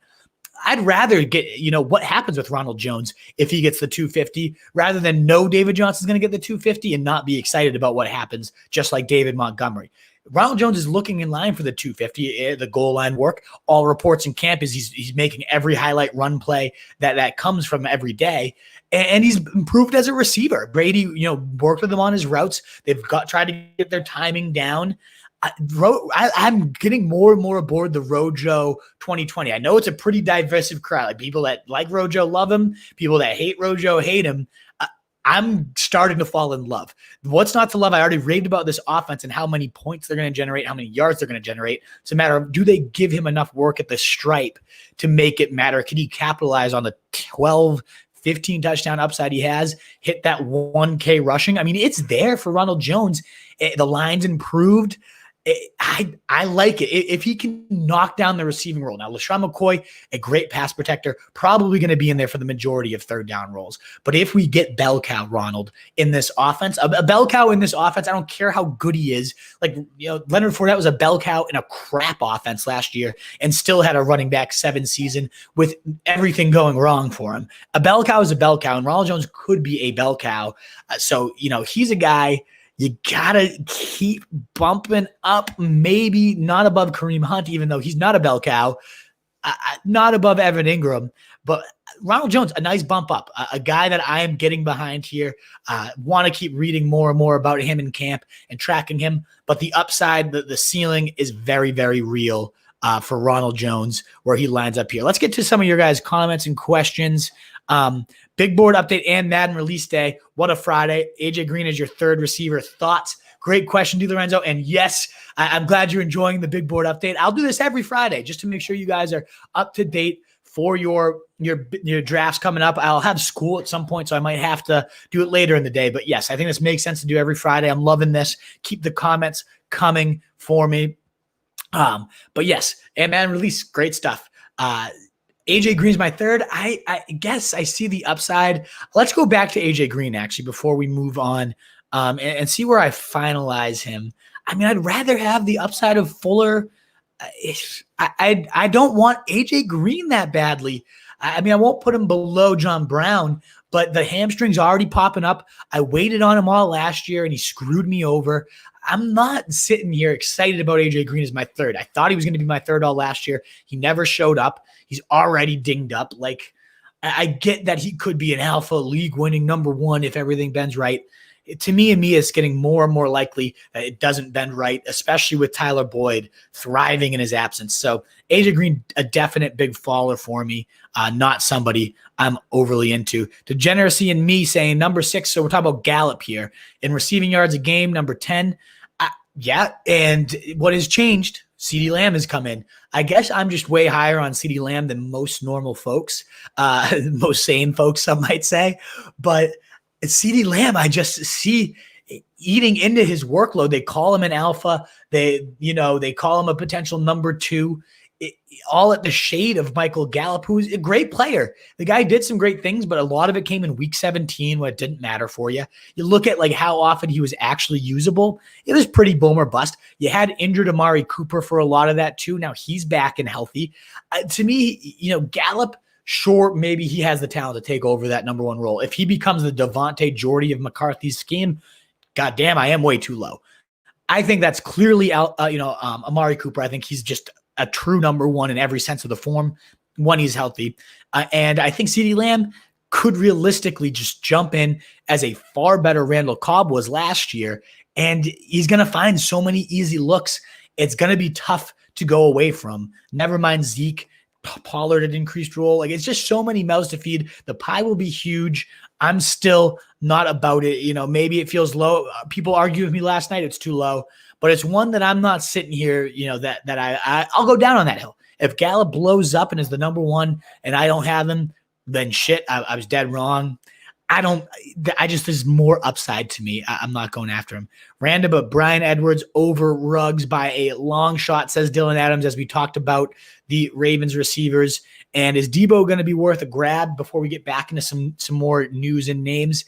I'd rather get, what happens with Ronald Jones if he gets the 250 rather than know David Johnson's going to get the 250 and not be excited about what happens, just like David Montgomery. Ronald Jones is looking in line for the 250, the goal line work. All reports in camp is he's making every highlight run play that comes from every day. And he's improved as a receiver. Brady, worked with him on his routes. They've tried to get their timing down. I'm getting more and more aboard the Rojo 2020. I know it's a pretty divisive crowd. Like people that like Rojo love him. People that hate Rojo hate him. I'm starting to fall in love. What's not to love? I already raved about this offense and how many points they're going to generate, how many yards they're going to generate. It's a matter of, do they give him enough work at the stripe to make it matter? Can he capitalize on the 12, 15 touchdown upside he has, hit that 1K rushing? I mean, it's there for Ronald Jones. The line's improved. I like it. If he can knock down the receiving role. Now, LaShawn McCoy, a great pass protector, probably going to be in there for the majority of third down roles. But if we get bell cow Ronald in this offense, a bell cow in this offense, I don't care how good he is. Like, Leonard Fournette was a bell cow in a crap offense last year and still had a running back 7 season with everything going wrong for him. A bell cow is a bell cow, and Ronald Jones could be a bell cow. So, he's a guy you gotta keep bumping up, maybe not above Kareem Hunt, even though he's not a bell cow, not above Evan Ingram, but Ronald Jones, a nice bump up, a guy that I am getting behind here. Want to keep reading more and more about him in camp and tracking him, but the upside, the ceiling is very, very real for Ronald Jones, where he lines up here. Let's get to some of your guys' comments and questions. Big board update and Madden release day. What a Friday. AJ Green is your 3rd receiver. Thoughts? Great question, DiLorenzo. And yes, I'm glad you're enjoying the big board update. I'll do this every Friday just to make sure you guys are up to date for your drafts coming up. I'll have school at some point, so I might have to do it later in the day. But yes, I think this makes sense to do every Friday. I'm loving this. Keep the comments coming for me. But yes, and Madden release, great stuff. AJ Green's my 3rd. I guess I see the upside. Let's go back to AJ Green, actually, before we move on and see where I finalize him. I mean, I'd rather have the upside of Fuller. I don't want AJ Green that badly. I mean, I won't put him below John Brown, but the hamstring's already popping up. I waited on him all last year, and he screwed me over. I'm not sitting here excited about AJ Green as my third. I thought he was going to be my third all last year. He never showed up. He's already dinged up. Like, I get that he could be an alpha league winning number one if everything bends right. To me, it's getting more and more likely that it doesn't bend right, especially with Tyler Boyd thriving in his absence. So AJ Green, a definite big faller for me, not somebody I'm overly into. Degeneracy in me saying number 6. So we're talking about Gallup here in receiving yards a game, number 10. Yeah, and what has changed? CeeDee Lamb has come in. I guess I'm just way higher on CeeDee Lamb than most normal folks, most sane folks, some might say. But CeeDee Lamb, I just see eating into his workload. They call him an alpha. They call him a potential number 2. All at the shade of Michael Gallup, who's a great player. The guy did some great things, but a lot of it came in week 17 when it didn't matter for you. You look at like how often he was actually usable. It was pretty boom or bust. You had injured Amari Cooper for a lot of that too. Now he's back and healthy. To me, Gallup, sure, maybe he has the talent to take over that number 1 role. If he becomes the Devontae Jordy of McCarthy's scheme, goddamn, I am way too low. I think that's clearly out. Amari Cooper. I think he's just a true number 1 in every sense of the form when he's healthy. And I think CeeDee Lamb could realistically just jump in as a far better Randall Cobb was last year. And he's going to find so many easy looks. It's going to be tough to go away from. Never mind Zeke, Pollard at increased role. Like, it's just so many mouths to feed. The pie will be huge. I'm still not about it. Maybe it feels low. People argued with me last night. It's too low. But it's one that I'm not sitting here, that I'll go down on that hill. If Gallup blows up and is the number 1 and I don't have him, then shit, I was dead wrong. There's more upside to me. I'm not going after him. Random, but Brian Edwards over Ruggs by a long shot, says Dylan Adams, as we talked about the Ravens receivers. And is Debo going to be worth a grab before we get back into some more news and names?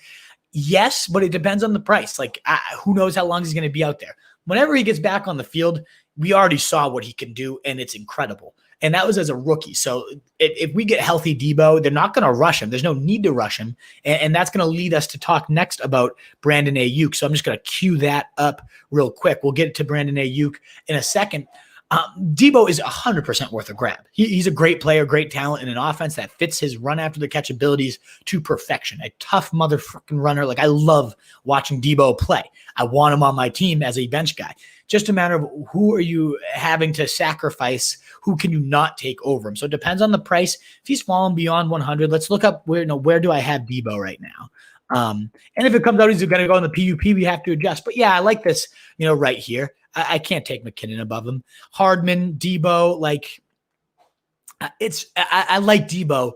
Yes, but it depends on the price. Like, who knows how long he's going to be out there. Whenever he gets back on the field, we already saw what he can do, and it's incredible. And that was as a rookie. So if we get healthy Debo, they're not going to rush him. There's no need to rush him. And that's going to lead us to talk next about Brandon Ayuk. So I'm just going to cue that up real quick. We'll get to Brandon Ayuk in a second. Debo is 100% worth a grab. He's a great player, great talent in an offense that fits his run after the catch abilities to perfection. A tough motherfucking runner. Like, I love watching Debo play. I want him on my team as a bench guy. Just a matter of who are you having to sacrifice? Who can you not take over him? So it depends on the price. If he's fallen beyond 100, let's look up where do I have Debo right now? And if it comes out he's going to go in the PUP, we have to adjust. But yeah, I like this, right here. I can't take McKinnon above him. Hardman, Debo, like I like Debo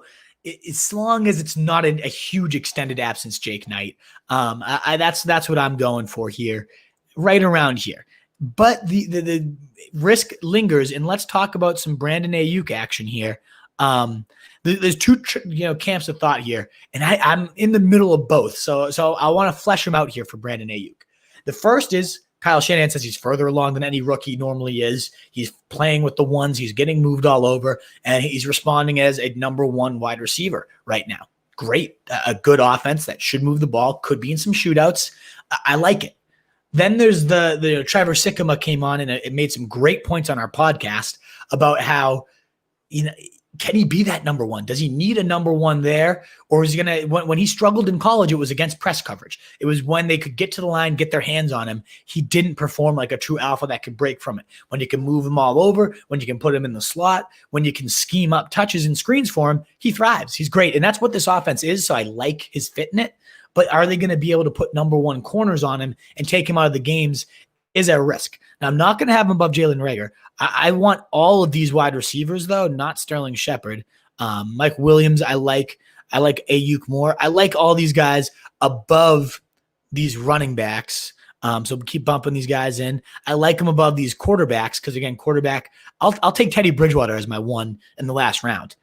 as long as it's not a huge extended absence, Jake Knight. That's what I'm going for here, right around here. But the risk lingers, and let's talk about some Brandon Ayuk action here. There's two camps of thought here, and I'm in the middle of both. So I want to flesh them out here for Brandon Ayuk. The first is Kyle Shanahan says he's further along than any rookie normally is. He's playing with the ones. He's getting moved all over, and he's responding as a number 1 wide receiver right now. Great. A good offense that should move the ball, could be in some shootouts. I like it. Then there's the Trevor Sikkema came on and it made some great points on our podcast about how, can he be that number 1? Does he need a number 1 there? Or is he going to, when he struggled in college, it was against press coverage. It was when they could get to the line, get their hands on him. He didn't perform like a true alpha that could break from it. When you can move him all over, when you can put him in the slot, when you can scheme up touches and screens for him, he thrives. He's great. And that's what this offense is. So I like his fit in it. But are they going to be able to put number 1 corners on him and take him out of the games is a risk. Now, I'm not going to have him above Jalen Reagor. I want all of these wide receivers, though, not Sterling Shepard. Mike Williams, I like Ayuk more. I like all these guys above these running backs. So keep bumping these guys in. I like them above these quarterbacks because, again, quarterback, I'll take Teddy Bridgewater as my 1 in the last round.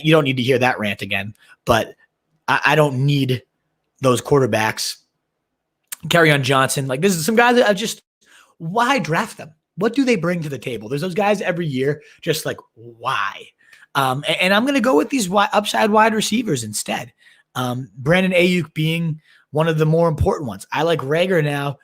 You don't need to hear that rant again, but I don't need those quarterbacks. Kerryon Johnson, like, this is some guys that why draft them? What do they bring to the table? There's those guys every year, just like, why? And I'm going to go with these upside wide receivers instead. Brandon Ayuk being one of the more important ones. I like Reagor now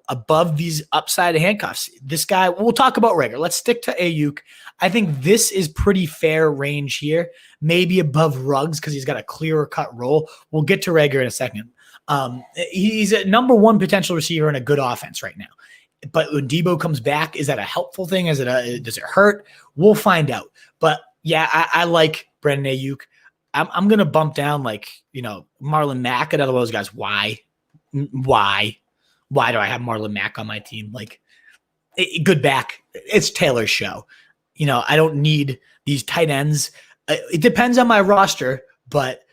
above these upside handcuffs. This guy, we'll talk about Reagor. Let's stick to Ayuk. I think this is pretty fair range here, maybe above Ruggs because he's got a clearer cut role. We'll get to Reagor in a second. He's a number one potential receiver in a good offense right now. But when Debo comes back, is that a helpful thing? Does it hurt? We'll find out. But yeah, I like Brandon Ayuk. I'm going to bump down Marlon Mack and other those guys. Why do I have Marlon Mack on my team? Good back. It's Taylor's show. I don't need these tight ends. It depends on my roster, but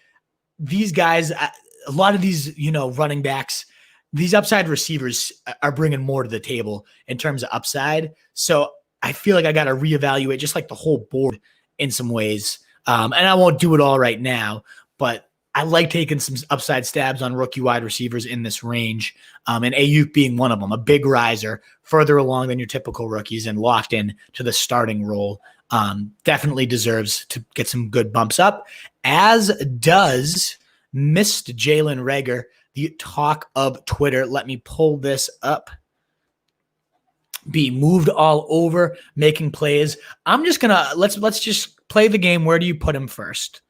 these guys, a lot of these, running backs, these upside receivers are bringing more to the table in terms of upside. So I feel like I got to reevaluate just like the whole board in some ways. And I won't do it all right now, but I like taking some upside stabs on rookie wide receivers in this range. And Ayuk being one of them, a big riser, further along than your typical rookies and locked in to the starting role. Definitely deserves to get some good bumps up, as does missed Jalen Reagor, the talk of Twitter. Let me pull this up. Be moved all over, making plays. I'm just gonna let's just play the game. Where do you put him first?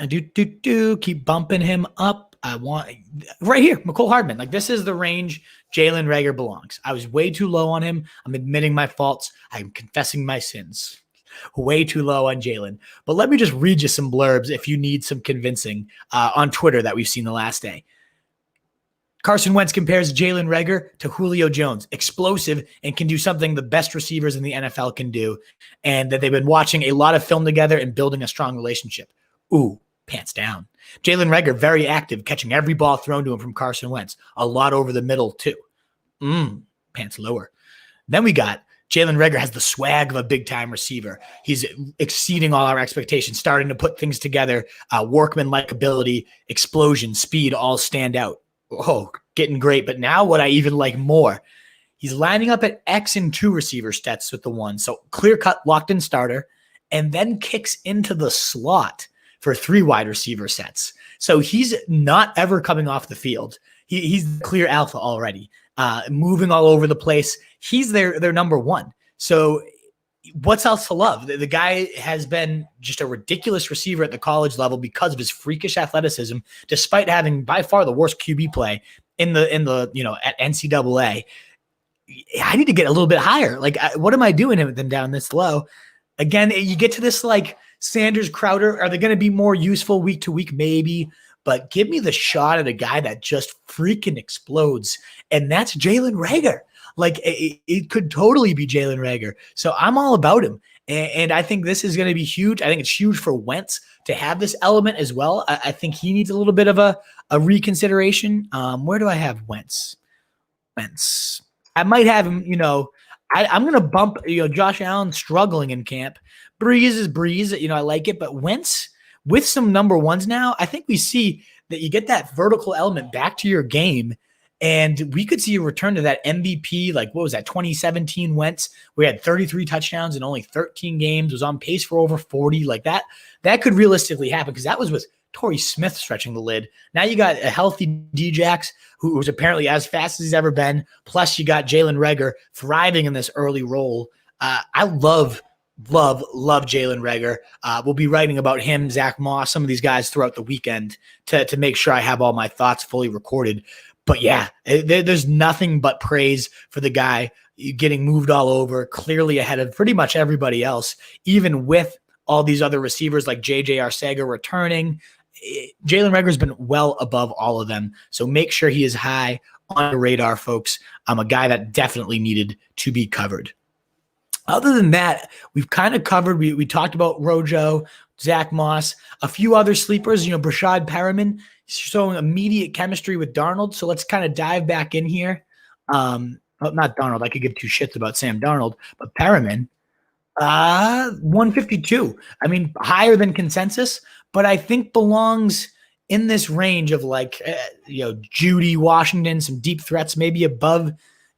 Keep bumping him up. I want right here, McCole Hardman. This is the range Jalen Reagor belongs. I was way too low on him. I'm admitting my faults. I'm confessing my sins. Way too low on Jalen. But let me just read you some blurbs if you need some convincing on Twitter that we've seen the last day. Carson Wentz compares Jalen Reagor to Julio Jones, explosive and can do something the best receivers in the NFL can do, and that they've been watching a lot of film together and building a strong relationship. Ooh, pants down. Jalen Reagor, very active, catching every ball thrown to him from Carson Wentz. A lot over the middle, too. Pants lower. Then we got Jalen Reagor has the swag of a big-time receiver. He's exceeding all our expectations, starting to put things together. Workman-like ability, explosion, speed, all stand out. Oh, getting great. But now what I even like more, he's lining up at X and 2 receiver stats with the 1. So clear-cut, locked-in starter, and then kicks into the slot for 3 wide receiver sets. So he's not ever coming off the field. He's clear alpha already, moving all over the place. He's their number 1. So what's else to love? The guy has been just a ridiculous receiver at the college level because of his freakish athleticism, despite having by far the worst QB play in the at NCAA. I need to get a little bit higher. What am I doing with them down this low? Again, you get to this Sanders, Crowder. Are they going to be more useful week to week? Maybe. But give me the shot of the guy that just freaking explodes. And that's Jalen Reagor. It could totally be Jalen Reagor. So I'm all about him. And I think this is going to be huge. I think it's huge for Wentz to have this element as well. I think he needs a little bit of a reconsideration. Where do I have Wentz? I might have him, I'm going to bump, Josh Allen struggling in camp. Breeze is Breeze. I like it. But Wentz, with some number 1s now, I think we see that you get that vertical element back to your game. And we could see a return to that MVP, what was that, 2017 Wentz? We had 33 touchdowns in only 13 games, was on pace for over 40. That could realistically happen because that was with Torrey Smith stretching the lid. Now you got a healthy Djax, who was apparently as fast as he's ever been. Plus you got Jalen Reagor thriving in this early role. I love Jalen Reagor. We'll be writing about him, Zach Moss, some of these guys throughout the weekend to make sure I have all my thoughts fully recorded. But yeah, there's nothing but praise for the guy getting moved all over, clearly ahead of pretty much everybody else, even with all these other receivers like J.J. Arcega returning. Jalen Reagor's been well above all of them. So make sure he is high on the radar, folks. I'm a guy that definitely needed to be covered. Other than that, we've kind of covered, we talked about Rojo, Zach Moss, a few other sleepers, Brashad Perriman showing immediate chemistry with Darnold. So let's kind of dive back in here. Not Darnold. I could give 2 shits about Sam Darnold, but Perriman, 152. I mean, higher than consensus, but I think belongs in this range of Judy, Washington, some deep threats, maybe above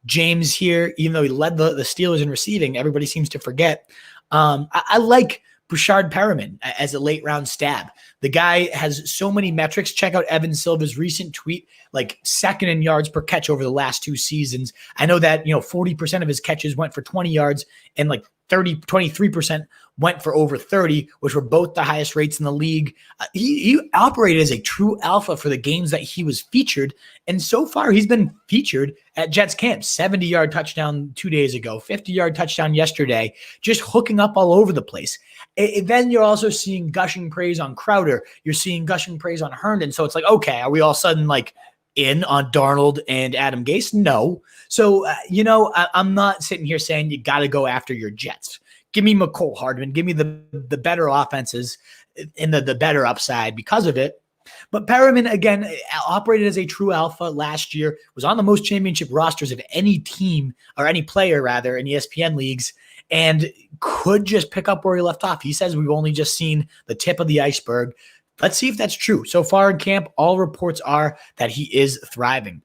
James here, even though he led the Steelers in receiving. Everybody seems to forget. I like Brashard Perriman as a late round stab. The guy has so many metrics. Check out Evan Silva's recent tweet, like second in yards per catch over the last 2 seasons. I know that, 40% of his catches went for 20 yards and like 23% went for over 30, which were both the highest rates in the league. He operated as a true alpha for the games that he was featured. And so far he's been featured at Jets camp, 70-yard touchdown 2 days ago, 50-yard touchdown yesterday, just hooking up all over the place. Then you're also seeing gushing praise on Crowder. You're seeing gushing praise on Herndon. So it's like, okay, are we all of a sudden like in on Darnold and Adam Gase? No. So, I'm not sitting here saying you got to go after your Jets. Give me McCole Hardman. Give me the better offenses and the better upside because of it. But Perriman, again, operated as a true alpha last year, was on the most championship rosters of any team or any player, rather, in ESPN leagues, and could just pick up where he left off. He says we've only just seen the tip of the iceberg. Let's see if that's true. So far in camp, all reports are that he is thriving.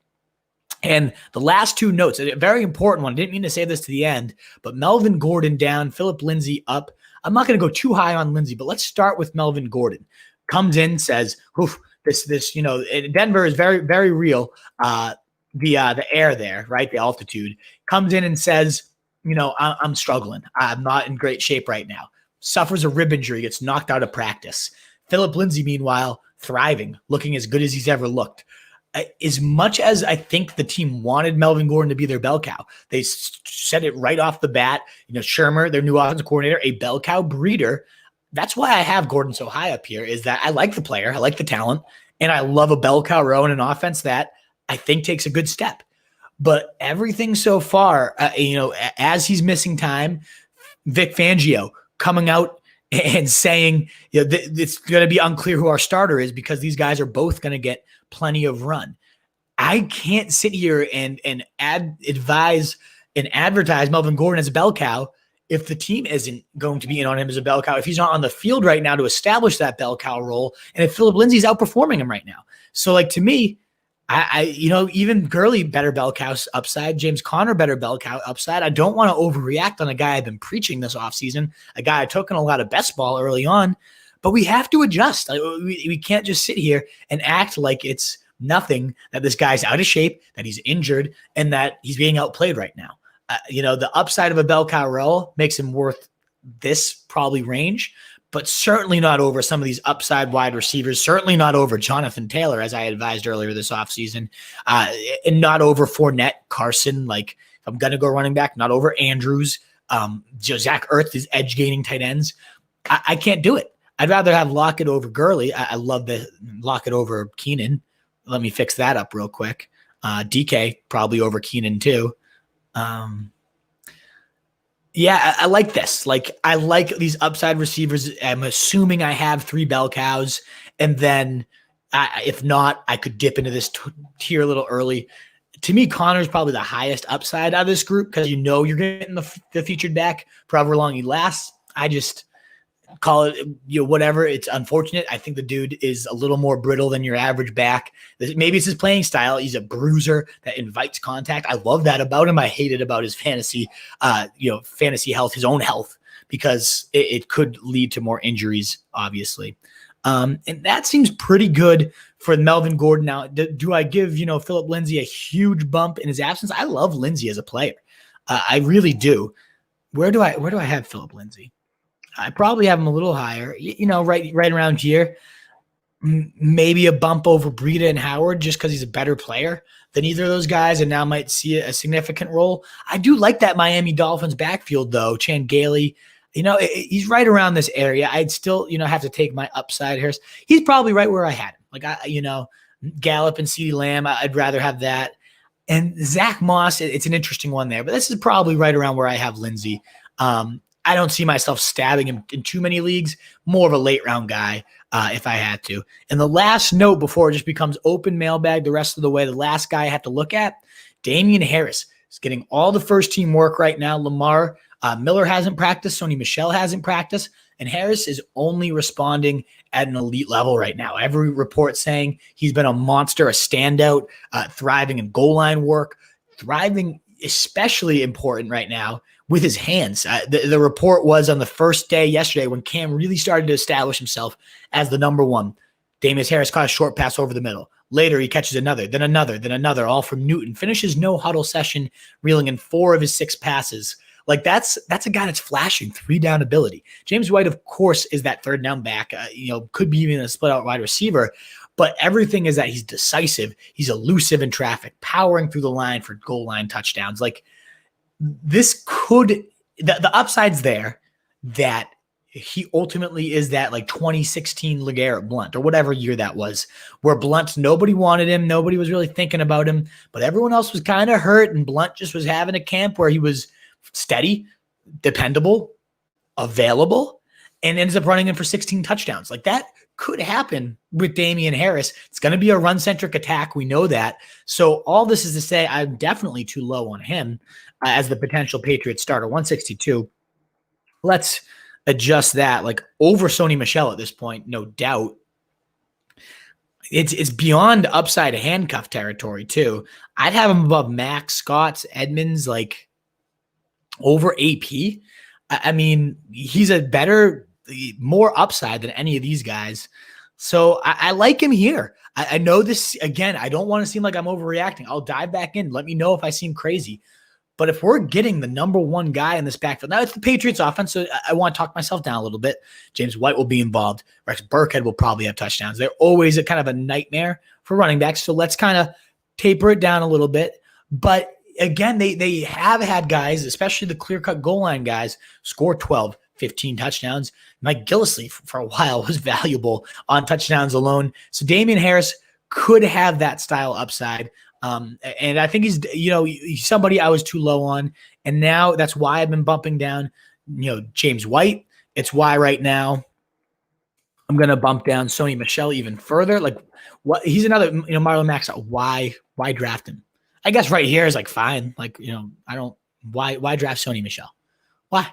And the last 2 notes, a very important one. I didn't mean to say this to the end, but Melvin Gordon down, Philip Lindsay up. I'm not going to go too high on Lindsay, but let's start with Melvin Gordon. Comes in, says, Denver is very, very real. The air there, right? The altitude. Comes in and says, I'm struggling. I'm not in great shape right now. Suffers a rib injury, gets knocked out of practice. Philip Lindsay, meanwhile, thriving, looking as good as he's ever looked. As much as I think the team wanted Melvin Gordon to be their bell cow, they said it right off the bat. Shermer, their new offensive coordinator, a bell cow breeder. That's why I have Gordon so high up here, is that I like the player, I like the talent, and I love a bell cow row in an offense that I think takes a good step. But everything so far, as he's missing time, Vic Fangio coming out and saying it's going to be unclear who our starter is because these guys are both going to get plenty of run. I can't sit here and advise and advertise Melvin Gordon as a bell cow if the team isn't going to be in on him as a bell cow, if he's not on the field right now to establish that bell cow role, and if Philip Lindsay's outperforming him right now. So, to me, even Gurley better bell cow upside, James Conner better bell cow upside. I don't want to overreact on a guy I've been preaching this offseason, a guy I took in a lot of best ball early on, but we have to adjust. We can't just sit here and act like it's nothing, that this guy's out of shape, that he's injured, and that he's being outplayed right now. The upside of a bell cow role makes him worth this probably range, but certainly not over some of these upside wide receivers, certainly not over Jonathan Taylor, as I advised earlier this offseason, and not over Fournette, Carson. If I'm going to go running back, not over Andrews, Zach Ertz, these edge-gaining tight ends. I can't do it. I'd rather have Lockett over Gurley. I love the Lockett over Keenan. Let me fix that up real quick. DK probably over Keenan too. I like this. I like these upside receivers. I'm assuming I have 3 bell cows, and then if not, I could dip into this tier a little early. To me, Connor's probably the highest upside out of this group because you're getting the featured back for however long he lasts. I just call it, whatever. It's unfortunate. I think the dude is a little more brittle than your average back. Maybe it's his playing style. He's a bruiser that invites contact. I love that about him. I hate it about his fantasy health, his own health, because it could lead to more injuries, obviously. And that seems pretty good for Melvin Gordon. Now, do I give, Philip Lindsay a huge bump in his absence? I love Lindsay as a player. I really do. Where do I have Philip Lindsay? I probably have him a little higher, right around here. Maybe a bump over Breida and Howard just because he's a better player than either of those guys and now might see a significant role. I do like that Miami Dolphins backfield, though. Chan Gailey, he's right around this area. I'd still, have to take my upside here. He's probably right where I had him. Gallup and CeeDee Lamb, I'd rather have that. And Zach Moss, it's an interesting one there, but this is probably right around where I have Lindsay. I don't see myself stabbing him in too many leagues. More of a late round guy if I had to. And the last note before it just becomes open mailbag the rest of the way, the last guy I have to look at, Damian Harris is getting all the first team work right now. Lamar Miller hasn't practiced. Sony Michel hasn't practiced. And Harris is only responding at an elite level right now. Every report saying he's been a monster, a standout, thriving in goal line work, thriving, especially important right now with his hands. The report was on the first day yesterday when Cam really started to establish himself as the number one. Damian Harris caught a short pass over the middle. Later, he catches another, then another, all from Newton. Finishes no huddle session, reeling in 4 of his 6 passes. Like that's a guy that's flashing 3-down ability. James White, of course, is that 3rd down back. Could be even a split out wide receiver, but everything is that he's decisive. He's elusive in traffic, powering through the line for goal line touchdowns. Like this could the upside's there that he ultimately is that like 2016 LeGarrette Blount or whatever year that was, where Blount, nobody wanted him. Nobody was really thinking about him, but everyone else was kind of hurt. And Blount just was having a camp where he was steady, dependable, available, and ends up running in for 16 touchdowns. Like that could happen with Damian Harris. It's going to be a run-centric attack. We know that. So all this is to say, I'm definitely too low on him as the potential Patriots starter, 162. Let's adjust that, like over Sony Michel at this point, no doubt. It's beyond upside handcuff territory too. I'd have him above Max, Scott, Edmonds, like over AP. I mean, he's a better, more upside than any of these guys. So I like him here. I know this, again, I don't want to seem like I'm overreacting. I'll dive back in. Let me know if I seem crazy. But if we're getting the number one guy in this backfield, now it's the Patriots offense, so I want to talk myself down a little bit. James White will be involved. Rex Burkhead will probably have touchdowns. They're always a kind of a nightmare for running backs, so let's kind of taper it down a little bit. But again, they have had guys, especially the clear-cut goal line guys, score 12, 15 touchdowns. Mike Gillislee for a while was valuable on touchdowns alone. So Damian Harris could have that style upside. And I think he's somebody I was too low on. And now that's why I've been bumping down, James White. It's why right now I'm going to bump down Sony Michel even further. Like what he's another, Marlon Max. Why draft him? I guess right here is like, fine. Like, why draft Sony Michel? Why?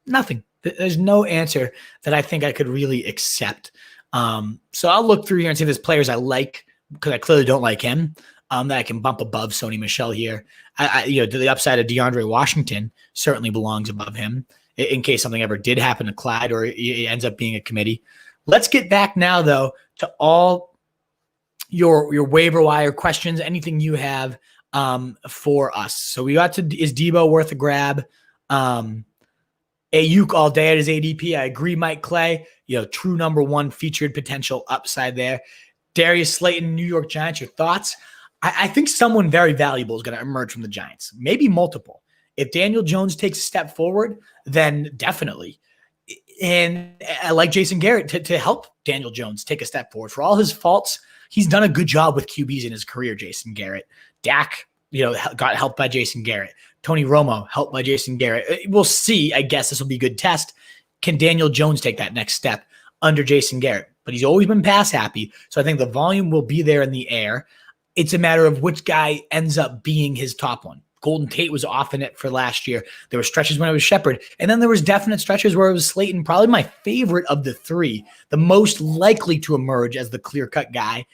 Nothing. There's no answer that I think I could really accept. So I'll look through here and see if there's players I like, because I clearly don't like him. That I can bump above Sony Michel here. To the upside of DeAndre Washington certainly belongs above him in case something ever did happen to Clyde or it ends up being a committee. Let's get back now, though, to all your waiver wire questions, anything you have for us. So we got to, is Debo worth a grab? Ayuk all day at his ADP. I agree, Mike Clay, true number one featured potential upside there. Darius Slayton, New York Giants, your thoughts? I think someone very valuable is going to emerge from the Giants, maybe multiple. If Daniel Jones takes a step forward, then definitely. And I like Jason Garrett to help Daniel Jones take a step forward. For all his faults, he's done a good job with QBs in his career, Jason Garrett. Dak, got helped by Jason Garrett. Tony Romo, helped by Jason Garrett. We'll see. I guess this will be a good test. Can Daniel Jones take that next step under Jason Garrett? But he's always been pass happy, so I think the volume will be there in the air. It's a matter of which guy ends up being his top one. Golden Tate was off in it for last year. There were stretches when it was Shepard, and then there was definite stretches where it was Slayton, probably my favorite of the three, the most likely to emerge as the clear-cut guy.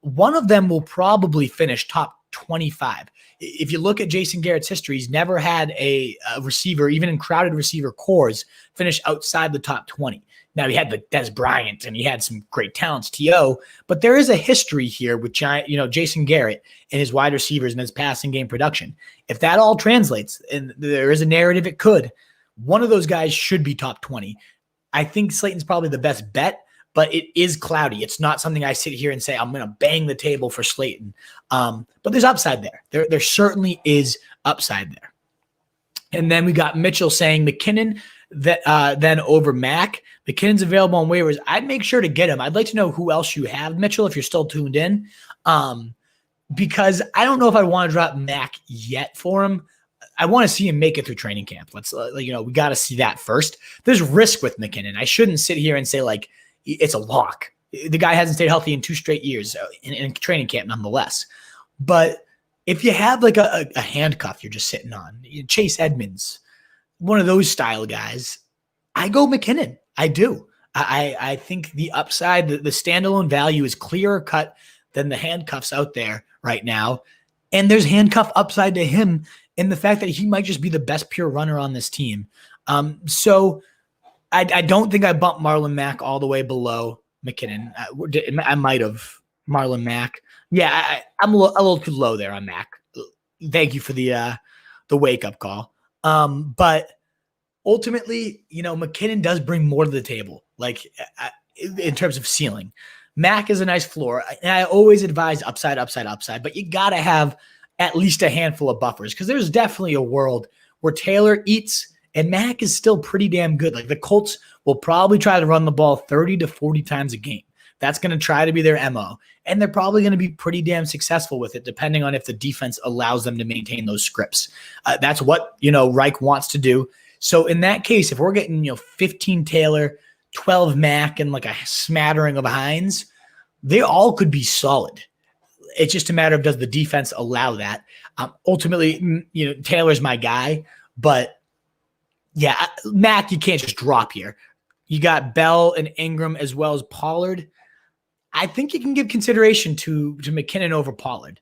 One of them will probably finish top 25. If you look at Jason Garrett's history, he's never had a receiver, even in crowded receiver cores, finish outside the top 20. Now, he had the Des Bryant, and he had some great talents, T.O., but there is a history here with Jason Garrett and his wide receivers and his passing game production. If that all translates, and there is a narrative it could, one of those guys should be top 20. I think Slayton's probably the best bet, but it is cloudy. It's not something I sit here and say, I'm going to bang the table for Slayton. But there's upside there. There certainly is upside there. And then we got Mitchell saying McKinnon then over Mac. McKinnon's available on waivers. I'd make sure to get him. I'd like to know who else you have, Mitchell, if you're still tuned in, because I don't know if I want to drop Mac yet for him. I want to see him make it through training camp. Let's, we got to see that first. There's risk with McKinnon. I shouldn't sit here and say it's a lock. The guy hasn't stayed healthy in 2 straight years in training camp, nonetheless. But if you have a handcuff you're just sitting on, Chase Edmonds, one of those style guys, I go McKinnon. I do. I think the upside, the standalone value is clearer cut than the handcuffs out there right now. And there's handcuff upside to him and the fact that he might just be the best pure runner on this team. So I don't think I bumped Marlon Mack all the way below McKinnon. I might have Marlon Mack. Yeah, I'm a little too low there on Mack. Thank you for the wake up call. But ultimately, McKinnon does bring more to the table, like in terms of ceiling. Mack is a nice floor, and I always advise upside, but you got to have at least a handful of buffers because there's definitely a world where Taylor eats and Mack is still pretty damn good. Like the Colts will probably try to run the ball 30 to 40 times a game. That's going to try to be their MO. And they're probably going to be pretty damn successful with it, depending on if the defense allows them to maintain those scripts. That's what, Reich wants to do. So in that case, if we're getting, 15 Taylor, 12 Mack, and like a smattering of Hines, they all could be solid. It's just a matter of does the defense allow that? Ultimately, Taylor's my guy, but yeah, Mack, you can't just drop here. You got Bell and Ingram as well as Pollard. I think you can give consideration to McKinnon over Pollard.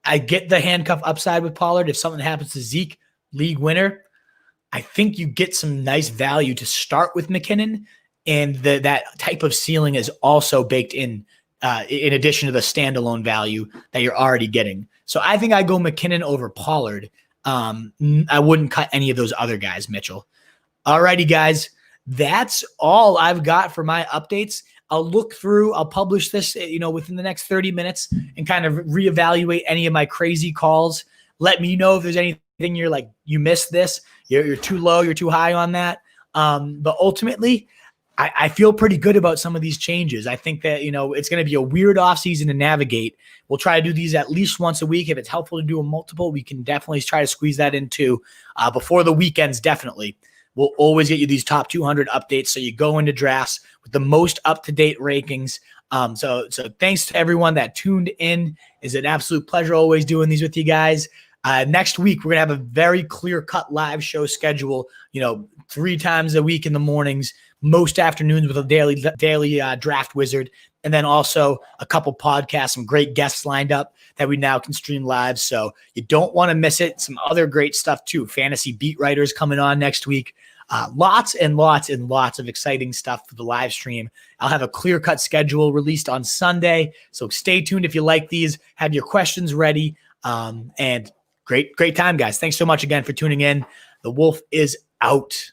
I get the handcuff upside with Pollard. If something happens to Zeke, league winner, I think you get some nice value to start with McKinnon, and that type of ceiling is also baked in addition to the standalone value that you're already getting. So I think I go McKinnon over Pollard. I wouldn't cut any of those other guys, Mitchell. All righty, guys. That's all I've got for my updates. I'll publish this, within the next 30 minutes and kind of reevaluate any of my crazy calls. Let me know if there's anything you're like, you missed this, you're too low, you're too high on that. But ultimately, I feel pretty good about some of these changes. I think that, it's going to be a weird offseason to navigate. We'll try to do these at least once a week. If it's helpful to do a multiple, we can definitely try to squeeze that into before the weekends, definitely. We'll always get you these top 200 updates, so you go into drafts with the most up-to-date rankings. So thanks to everyone that tuned in. It's an absolute pleasure always doing these with you guys. Next week, we're going to have a very clear-cut live show schedule, 3 times a week in the mornings, most afternoons with a daily draft wizard, and then also a couple podcasts, some great guests lined up that we now can stream live. So you don't want to miss it. Some other great stuff too. Fantasy beat writers coming on next week. Lots and lots and lots of exciting stuff for the live stream. I'll have a clear-cut schedule released on Sunday. So stay tuned if you like these. Have your questions ready. And great time, guys. Thanks so much again for tuning in. The Wolf is out.